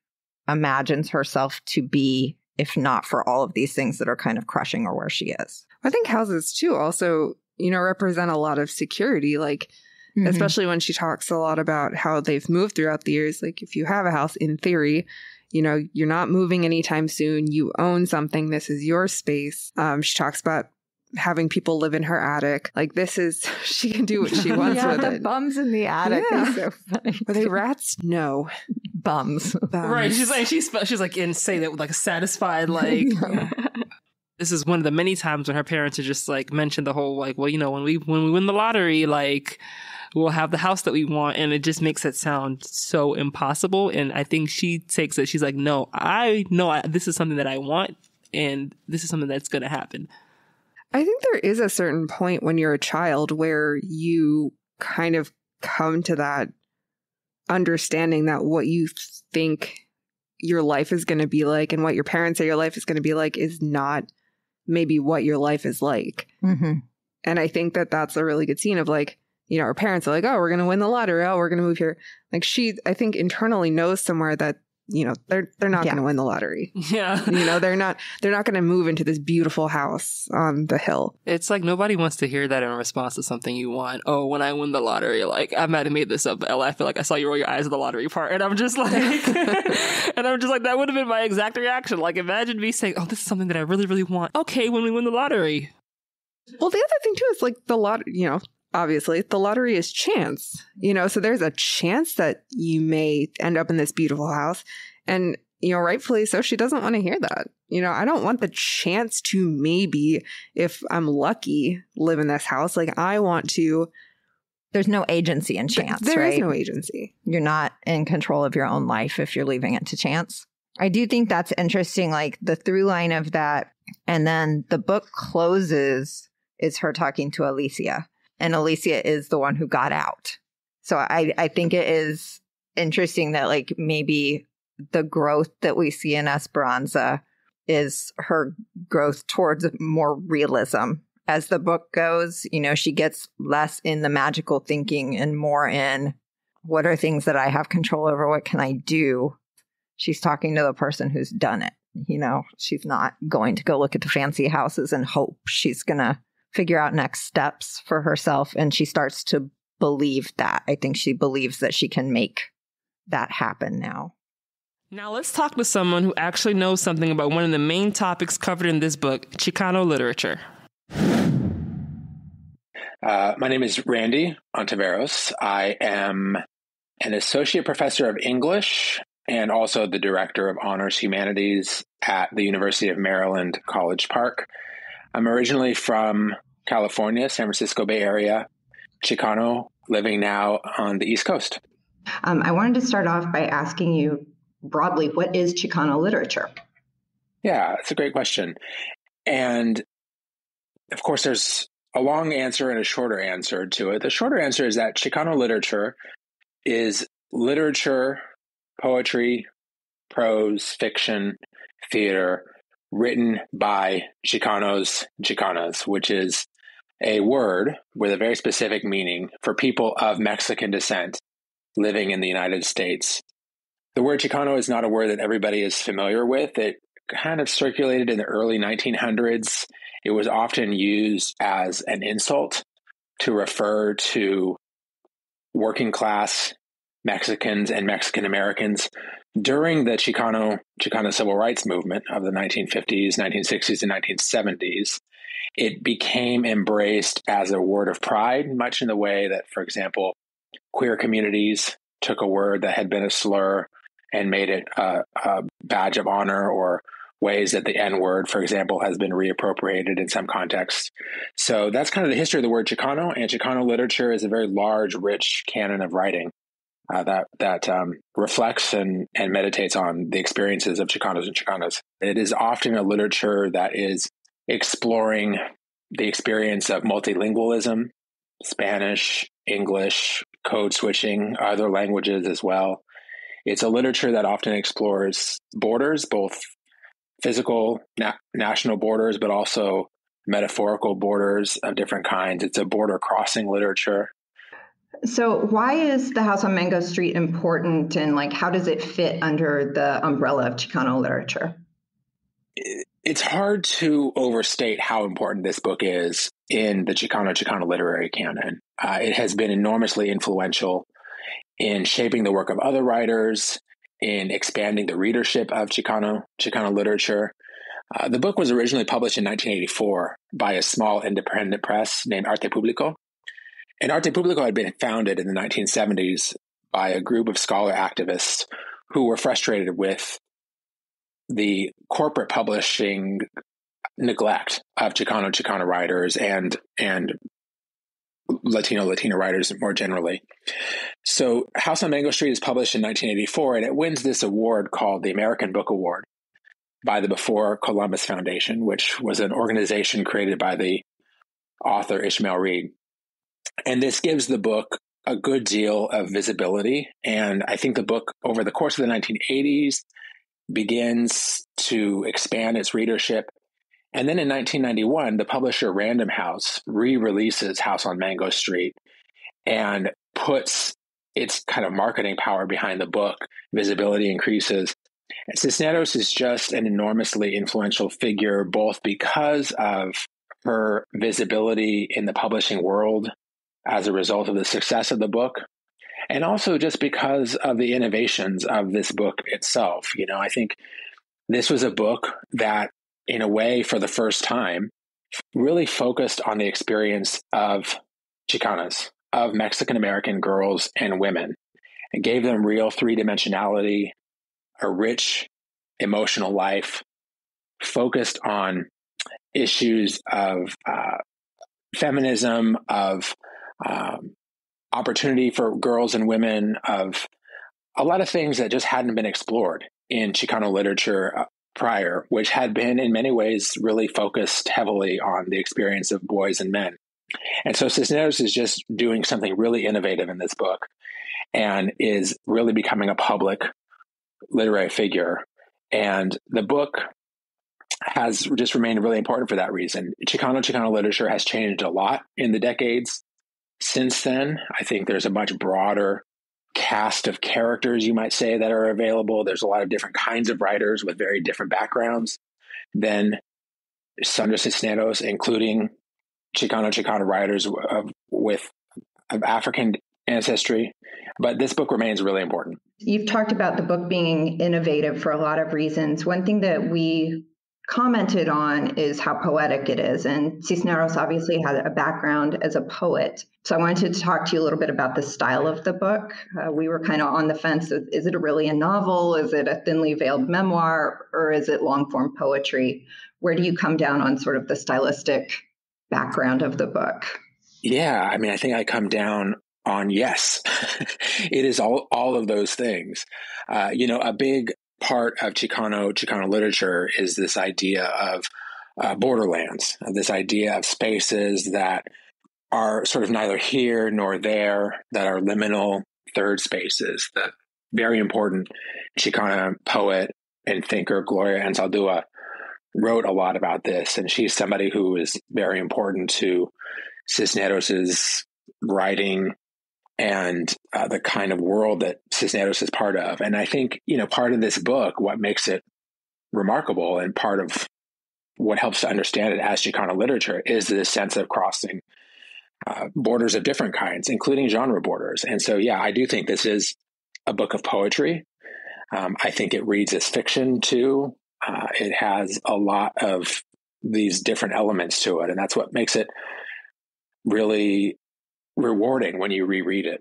imagines herself to be, if not for all of these things that are kind of crushing her where she is. I think houses too also, represent a lot of security, especially when she talks a lot about how they've moved throughout the years. If you have a house, in theory, you're not moving anytime soon. You own something. This is your space. She talks about having people live in her attic. She can do what she wants with the it. Bums in the attic is so funny. Are they rats? No. Bums. Right. She's and say that with satisfied, This is one of the many times when her parents are just mentioned the whole when we win the lottery, we'll have the house that we want, and it just makes it sound so impossible. And I think she takes it. She's no, I know this is something that I want, and this is something that's going to happen. I think there is a certain point when you're a child where you kind of come to that understanding that what you think your life is going to be like and what your parents say your life is going to be like is not maybe what your life is like. Mm-hmm. And I think that that's a really good scene of our parents are oh, we're going to win the lottery. Oh, we're going to move here. She, I think, internally knows somewhere that, they're not going to win the lottery. Yeah. They're not going to move into this beautiful house on the hill. It's nobody wants to hear that in response to something you want. Oh, when I win the lottery, I might have made this up, Ella. I feel I saw you roll your eyes at the lottery part. And I'm just that would have been my exact reaction. Imagine me saying, oh, this is something that I really, really want. Okay, when we win the lottery. Well, the other thing too is the lottery, obviously the lottery is chance, so there's a chance that you may end up in this beautiful house. And rightfully so, she doesn't want to hear that. I don't want the chance to maybe, if I'm lucky, live in this house. Like, I want to. There's no agency in chance, There right? is no agency. You're not in control of your own life if you're leaving it to chance. I do think that's interesting, like the through line of that. And then the book closes is her talking to Alicia. And Alicia is the one who got out. So I think it is interesting that like maybe the growth that we see in Esperanza is her growth towards more realism. As the book goes, she gets less in the magical thinking and more in what are things that I have control over? What can I do? She's talking to the person who's done it. She's not going to go look at the fancy houses and hope. She's going to figure out next steps for herself. And she starts to believe that. I think she believes that she can make that happen now. Now let's talk to someone who actually knows something about one of the main topics covered in this book, Chicano literature. My name is Randy Ontiveros. I am an associate professor of English and also the director of Honors Humanities at the University of Maryland, College Park. I'm originally from California, San Francisco Bay Area, Chicano, living now on the East Coast. I wanted to start off by asking you broadly, what is Chicano literature? Yeah, that's a great question. And of course, there's a long answer and a shorter answer to it. The shorter answer is that Chicano literature is literature, poetry, prose, fiction, theater, written by Chicanos, Chicanas, which is a word with a very specific meaning for people of Mexican descent living in the United States. The word Chicano is not a word that everybody is familiar with. It kind of circulated in the early 1900s. It was often used as an insult to refer to working class Mexicans and Mexican Americans during the Chicano civil rights movement of the 1950s, 1960s, and 1970s. It became embraced as a word of pride, much in the way that, for example, queer communities took a word that had been a slur and made it a badge of honor, or ways that the N-word, for example, has been reappropriated in some contexts. So that's kind of the history of the word Chicano, and Chicano literature is a very large, rich canon of writing that reflects and meditates on the experiences of Chicanos and Chicanas. It is often a literature that is exploring the experience of multilingualism, Spanish, English, code switching, other languages as well. It's a literature that often explores borders, both physical national borders, but also metaphorical borders of different kinds. It's a border crossing literature. So why is the house on Mango Street important, and how does it fit under the umbrella of Chicano literature? It's hard to overstate how important this book is in the Chicano literary canon. It has been enormously influential in shaping the work of other writers, in expanding the readership of Chicano literature. The book was originally published in 1984 by a small independent press named Arte Público. And Arte Público had been founded in the 1970s by a group of scholar activists who were frustrated with the corporate publishing neglect of Chicano writers and Latino writers more generally. So House on Mango Street is published in 1984, and it wins this award called the American Book Award by the Before Columbus Foundation, which was an organization created by the author Ishmael Reed. And this gives the book a good deal of visibility. And I think the book, over the course of the 1980s, begins to expand its readership. And then in 1991, the publisher Random House re-releases House on Mango Street and puts its kind of marketing power behind the book. Visibility increases. And Cisneros is just an enormously influential figure, both because of her visibility in the publishing world as a result of the success of the book, and also just because of the innovations of this book itself. I think this was a book that, in a way, for the first time, really focused on the experience of Chicanas, of Mexican-American girls and women, and gave them real three-dimensionality, a rich emotional life, focused on issues of feminism, of opportunity for girls and women, of a lot of things that just hadn't been explored in Chicano literature prior, which had been in many ways really focused heavily on the experience of boys and men. And so Cisneros is just doing something really innovative in this book and is really becoming a public literary figure. And the book has just remained really important for that reason. Chicano literature has changed a lot in the decades since then. I think there's a much broader cast of characters, you might say, that are available. There's a lot of different kinds of writers with very different backgrounds than Sandra Cisneros, including Chicano writers of African ancestry. But this book remains really important. You've talked about the book being innovative for a lot of reasons. One thing that we commented on is how poetic it is. And Cisneros obviously had a background as a poet. So I wanted to talk to you a little bit about the style of the book. We were kind of on the fence of, is it really a novel? Is it a thinly veiled memoir? Or is it long form poetry? Where do you come down on sort of the stylistic background of the book? Yeah, I mean, I think I come down on yes. It is all of those things. A big part of Chicano literature is this idea of borderlands, this idea of spaces that are sort of neither here nor there, that are liminal third spaces. The very important Chicana poet and thinker Gloria Anzaldúa wrote a lot about this, and she's somebody who is very important to Cisneros's writing and the kind of world that Cisneros is part of. And I think, part of this book, what makes it remarkable and part of what helps to understand it as Chicano literature is this sense of crossing borders of different kinds, including genre borders. And so, yeah, I do think this is a book of poetry. I think it reads as fiction too. It has a lot of these different elements to it. And that's what makes it really rewarding when you reread it.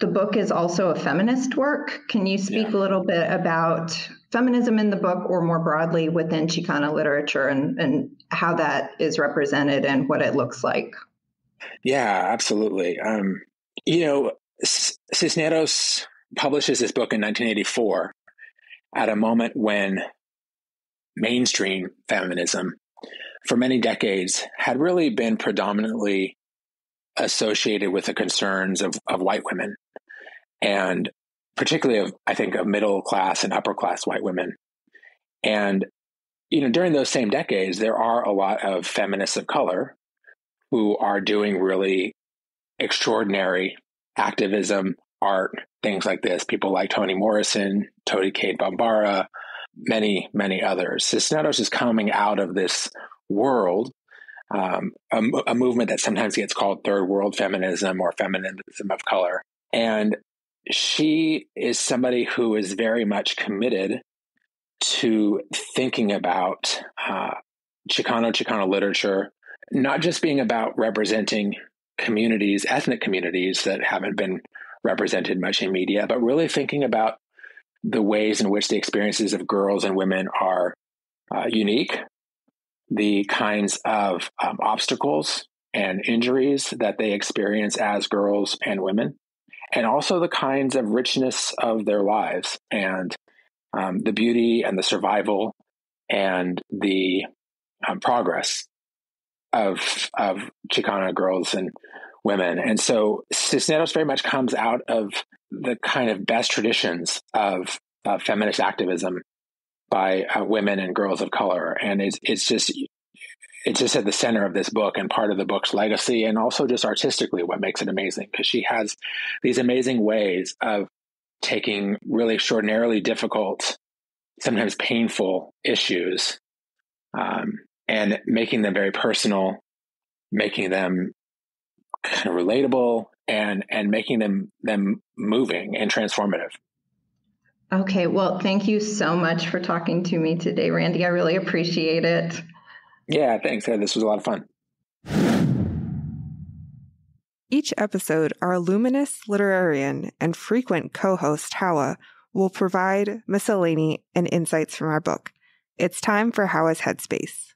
The book is also a feminist work. Can you speak a little bit about feminism in the book, or more broadly within Chicano literature, and how that is represented and what it looks like? Yeah, absolutely. Cisneros publishes this book in 1984 at a moment when mainstream feminism for many decades had really been predominantly associated with the concerns of white women, and particularly of middle class and upper class white women. And, during those same decades, there are a lot of feminists of color who are doing really extraordinary activism, art, things like this. People like Toni Morrison, Toni Cade Bambara, many, many others. Cisneros is coming out of this world, a movement that sometimes gets called third world feminism or feminism of color. And she is somebody who is very much committed to thinking about Chicano literature, not just being about representing communities, ethnic communities that haven't been represented much in media, but really thinking about the ways in which the experiences of girls and women are unique, the kinds of obstacles and injuries that they experience as girls and women, and also the kinds of richness of their lives and the beauty and the survival and the progress of Chicana girls and women. And so Cisneros very much comes out of the kind of best traditions of feminist activism by women and girls of color. And it's just at the center of this book and part of the book's legacy, and also just artistically what makes it amazing, because she has these amazing ways of taking really extraordinarily difficult, sometimes painful issues and making them very personal, making them kind of relatable, and making them moving and transformative. Okay, well, thank you so much for talking to me today, Randy. I really appreciate it. Yeah, thanks. This was a lot of fun. Each episode, our luminous literarian and frequent co-host, Hawa, will provide miscellany and insights from our book. It's time for Hawa's Headspace.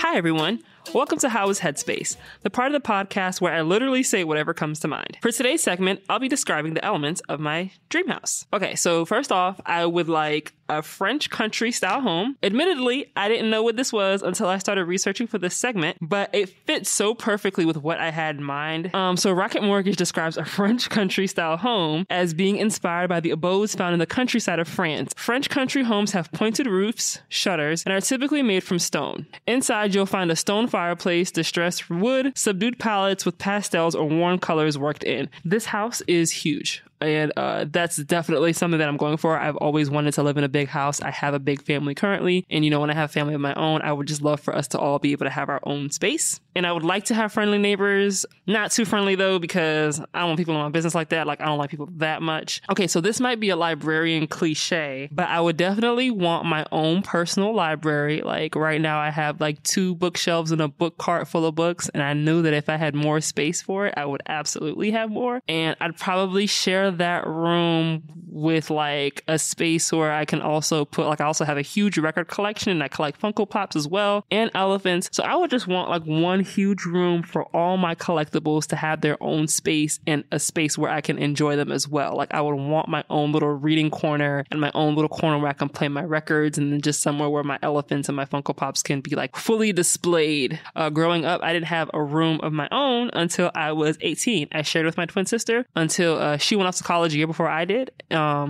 Hi, everyone. Welcome to Hawa's Headspace, the part of the podcast where I literally say whatever comes to mind. For today's segment, I'll be describing the elements of my dream house. Okay, so first off, I would like a French country style home. Admittedly, I didn't know what this was until I started researching for this segment, but it fits so perfectly with what I had in mind. So Rocket Mortgage describes a French country style home as being inspired by the abodes found in the countryside of France. French country homes have pointed roofs, shutters, and are typically made from stone. Inside, you'll find a stone fireplace, distressed wood, subdued palettes with pastels or warm colors worked in. This house is huge. And that's definitely something that I'm going for. I've always wanted to live in a big house. I have a big family currently. And, when I have family of my own, I would just love for us to all be able to have our own space. And I would like to have friendly neighbors. Not too friendly, though, because I don't want people in my business like that. Like, I don't like people that much. Okay, so this might be a librarian cliche, but I would definitely want my own personal library. Like, right now, I have like 2 bookshelves and a book cart full of books. And I knew that if I had more space for it, I would absolutely have more. And I'd probably share that room with like a space where I can also put, like, I also have a huge record collection and I collect Funko Pops as well and elephants. So I would just want like one huge room for all my collectibles to have their own space and a space where I can enjoy them as well. Like, I would want my own little reading corner and my own little corner where I can play my records, and then just somewhere where my elephants and my Funko Pops can be like fully displayed. Growing up, I didn't have a room of my own until I was 18. I shared with my twin sister until she went off to college a year before I did.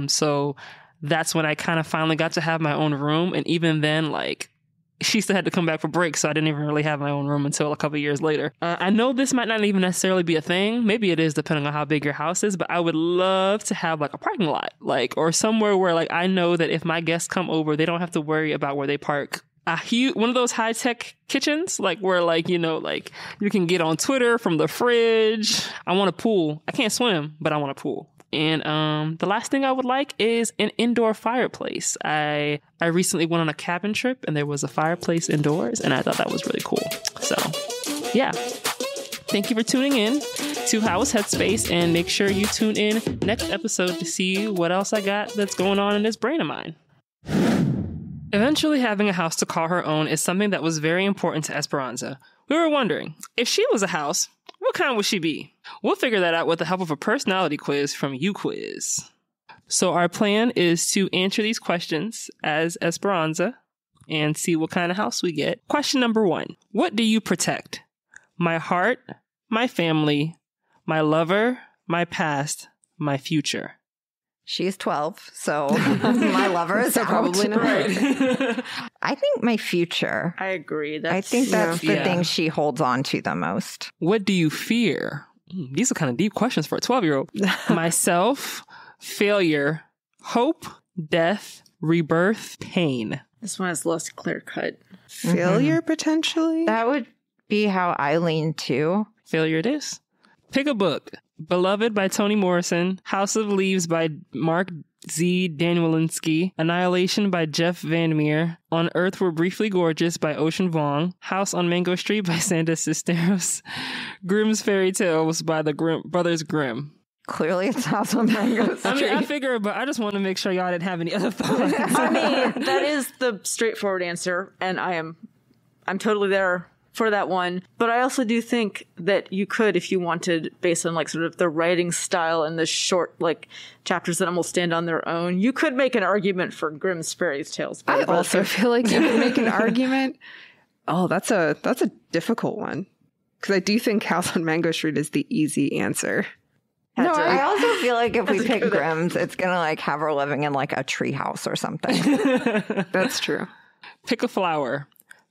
So that's when I kind of finally got to have my own room. And even then, like, she still had to come back for break, so I didn't even really have my own room until a couple years later. I know this might not even necessarily be a thing. Maybe it is, depending on how big your house is, but I would love to have like a parking lot, like, or somewhere where like I know that if my guests come over, they don't have to worry about where they park. One of those high-tech kitchens, like where like, like you can get on Twitter from the fridge. I want a pool. I can't swim, but I want a pool. And the last thing I would like is an indoor fireplace. I recently went on a cabin trip and there was a fireplace indoors, and I thought that was really cool. So, yeah. Thank you for tuning in to Hawa's Headspace, and make sure you tune in next episode to see what else I got that's going on in this brain of mine. Eventually having a house to call her own is something that was very important to Esperanza. We were wondering, if she was a house, what kind would she be? We'll figure that out with the help of a personality quiz from UQuiz. So our plan is to answer these questions as Esperanza and see what kind of house we get. Question number 1. What do you protect? My heart, my family, my lover, my past, my future. She's 12, so my lover is probably not. Right. I think my future. I agree. I think that's the thing she holds on to the most. What do you fear? These are kind of deep questions for a 12-year-old. Myself, failure, hope, death, rebirth, pain. This one is less clear-cut. Failure, potentially? That would be how I lean too. Failure it is. Pick a book. Beloved by Toni Morrison, House of Leaves by Mark Z. Danielinsky, Annihilation by Jeff Vandermeer, On Earth We're Briefly Gorgeous by Ocean Vuong, House on Mango Street by Sandra Cisneros, Grimm's Fairy Tales by the Brothers Grimm. Clearly it's House on Mango Street. I mean, I figure, but I just want to make sure y'all didn't have any other thoughts. I mean, that is the straightforward answer, and I'm totally there for that one. But I also do think that you could, if you wanted, based on like sort of the writing style and the short like chapters that will stand on their own, you could make an argument for Grimm's Fairy Tales. I also feel like you could make an argument. Oh, that's a difficult one. Because I do think House on Mango Street is the easy answer. No, I also feel like if we pick Grimm's, it's going to like have her living in like a tree house or something. That's true. Pick a flower.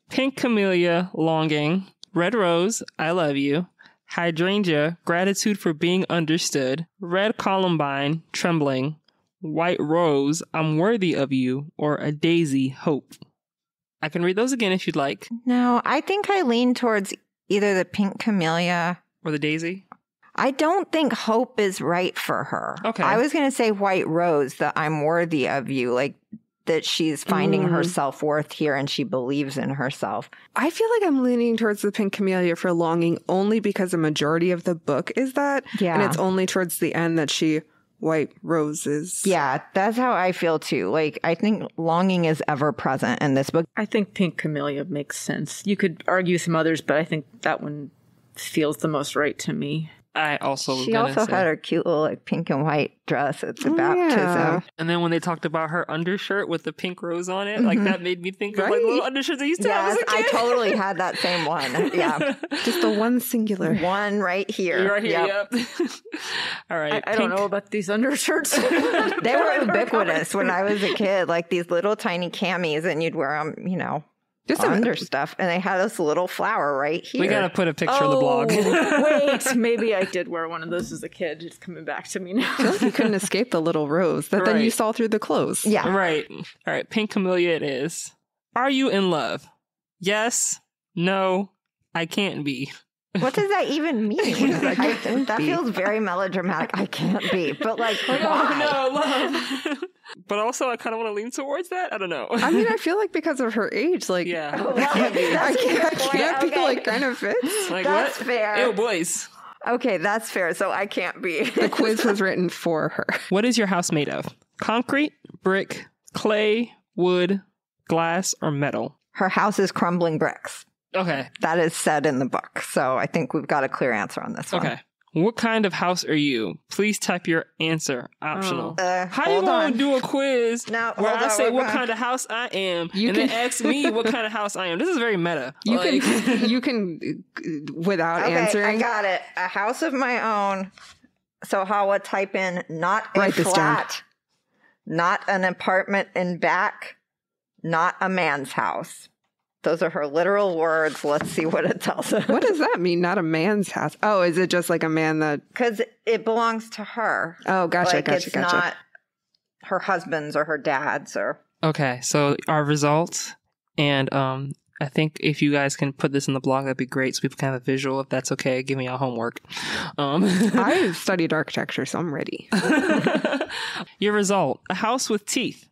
Pink camellia, longing. Red rose, I love you. Hydrangea, gratitude for being understood. Red columbine, trembling. White rose, I'm worthy of you. Or a daisy, hope. I can read those again if you'd like. No, I think I lean towards either the pink camellia or the daisy. I don't think hope is right for her. Okay. I was going to say white rose, that I'm worthy of you. Like, that she's finding her self-worth here and she believes in herself. I feel like I'm leaning towards the Pink Camellia for Longing only because the majority of the book is that. Yeah. And it's only towards the end that she white roses. Yeah, that's how I feel too. Like, I think Longing is ever present in this book. I think Pink Camellia makes sense. You could argue some others, but I think that one feels the most right to me. I also was She gonna also say. had her cute little like pink and white dress at the baptism. yeah. And then when they talked about her undershirt with the pink rose on it, like that made me think of like Right. little undershirts I used to have as Yes, a I kid. totally had that same one. Yeah. Just the one singular. One right here. Right here, Yep. yep. All right. I don't know about these undershirts. They were ubiquitous when I was a kid, like these little tiny camis, and you'd wear them, you know, Just under stuff. And they had this little flower right here. We gotta put a picture on the blog. Wait, maybe I did wear one of those as a kid. It's coming back to me now. You couldn't escape the little rose that then you Right. saw through the clothes. Yeah. Right. All right. Pink Camellia it is. Are you in love? Yes. No. I can't be. What does that even mean? That be. feels very melodramatic. I can't be. But like, why? No, love. But also, I kind of want to lean towards that. I don't know. I mean, I feel like because of her age, like, Yeah. Well, I that's can't be okay. like kind of fits. Like That's what? fair. Ew, boys. Okay, that's fair. So I can't be. The quiz was written for her. What is your house made of? Concrete, brick, clay, wood, glass, or metal? Her house is crumbling bricks. Okay. That is said in the book. So I think we've got a clear answer on this one. Okay. What kind of house are you? Please type your answer. Optional. How you Hold gonna on. do a quiz No, where hold I on, say we're what gonna- kind of house I am You and can- then ask me what kind of house I am? This is very meta. You Like- can, you can, without Okay, answering. I got it. A house of my own. So Hawa, type in not a Write this down. flat, not an apartment in back, not a man's house. Those are her literal words. Let's see what it tells us. What does that mean? Not a man's house. Oh, is it just like a man that? Because it belongs to her. Oh, gotcha, like, gotcha, it's gotcha. not her husband's or her dad's or. Okay, so our results, and I think if you guys can put this in the blog, that'd be great, so people can have a visual. If that's okay, give me your homework. I studied architecture, so I'm ready. Your result: a house with teeth.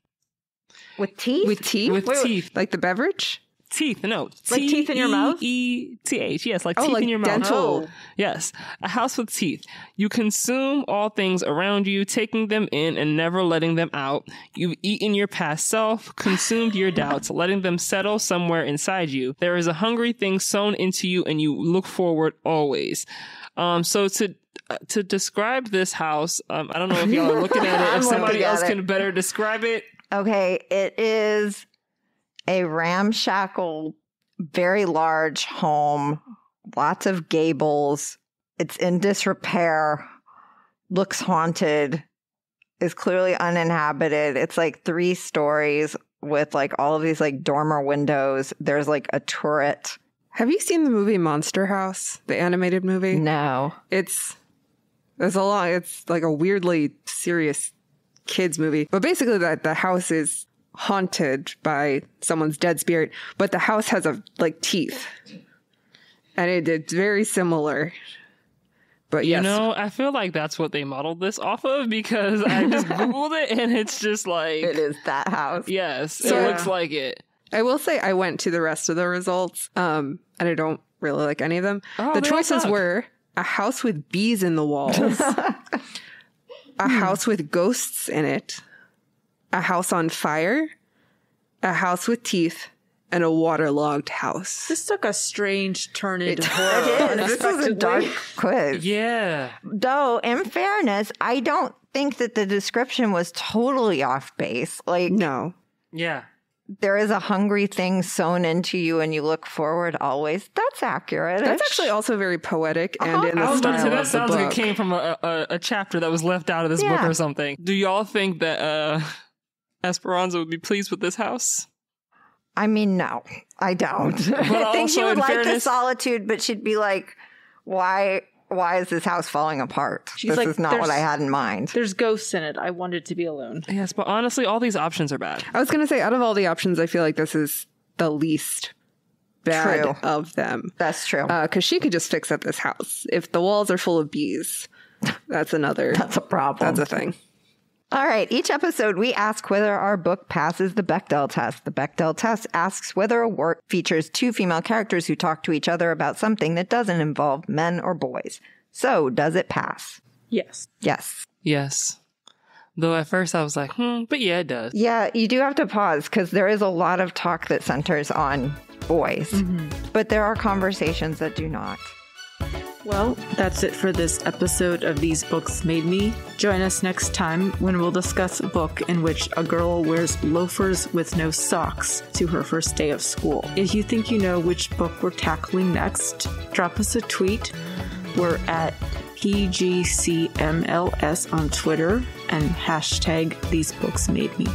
With teeth? With teeth? With teeth. Like the beverage? Teeth. No. Like teeth in your mouth? Teeth. Yes, like Oh, teeth like in your dental. mouth. Yes. A house with teeth. You consume all things around you, taking them in and never letting them out. You've eaten your past self, consumed your doubts, letting them settle somewhere inside you. There is a hungry thing sewn into you and you look forward always. So to describe this house, I don't know if y'all are looking at it, I'm if somebody looking at else it. can better describe it. Okay, it is a ramshackle, very large home, lots of gables. It's in disrepair, looks haunted, is clearly uninhabited. It's like 3 stories with like all of these like dormer windows. There's like a turret. Have you seen the movie Monster House, the animated movie? No. It's like a weirdly serious kids movie. But basically that the house is haunted by someone's dead spirit, but the house has teeth. And it's very similar. But yes. You know, I feel like that's what they modeled this off of because I just Googled it and it's just like... It is that house. Yes, So- it looks like it. I will say I went to the rest of the results, and I don't really like any of them. Oh, The they all choices suck. were a house with bees in the walls, a house with ghosts in it, a house on fire, a house with teeth, and a waterlogged house. This took a strange turn into It horror. is. This is a dark quiz. Yeah. Though, in fairness, I don't think that the description was totally off base. Like, No. Yeah. there is a hungry thing sewn into you and you look forward always. That's accurate. That's actually also very poetic and in I the was about to say, style that of the sounds like book. it came from a chapter that was left out of this book Yeah. or something. Do y'all think that Esperanza would be pleased with this house? I mean, no, I don't. I think she also, would in like the fairness- solitude, but she'd be like, why is this house falling apart? She's this like, is not what I "There's- had in mind. There's ghosts in it. I wanted to be alone. Yes, but honestly, all these options are bad. I was going to say, out of all the options, I feel like this is the least bad True. of them. That's true. Because she could just fix up this house. If the walls are full of bees, that's another. That's a problem. That's a thing. All right. Each episode, we ask whether our book passes the Bechdel test. The Bechdel test asks whether a work features two female characters who talk to each other about something that doesn't involve men or boys. So, does it pass? Yes. Yes. Yes. Though at first I was like, but yeah, it does. Yeah, you do have to pause because there is a lot of talk that centers on boys. But there are conversations that do not. Well, that's it for this episode of These Books Made Me. Join us next time when we'll discuss a book in which a girl wears loafers with no socks to her first day of school. If you think you know which book we're tackling next, drop us a tweet. We're at PGCMLS on Twitter and hashtag These Books Made Me.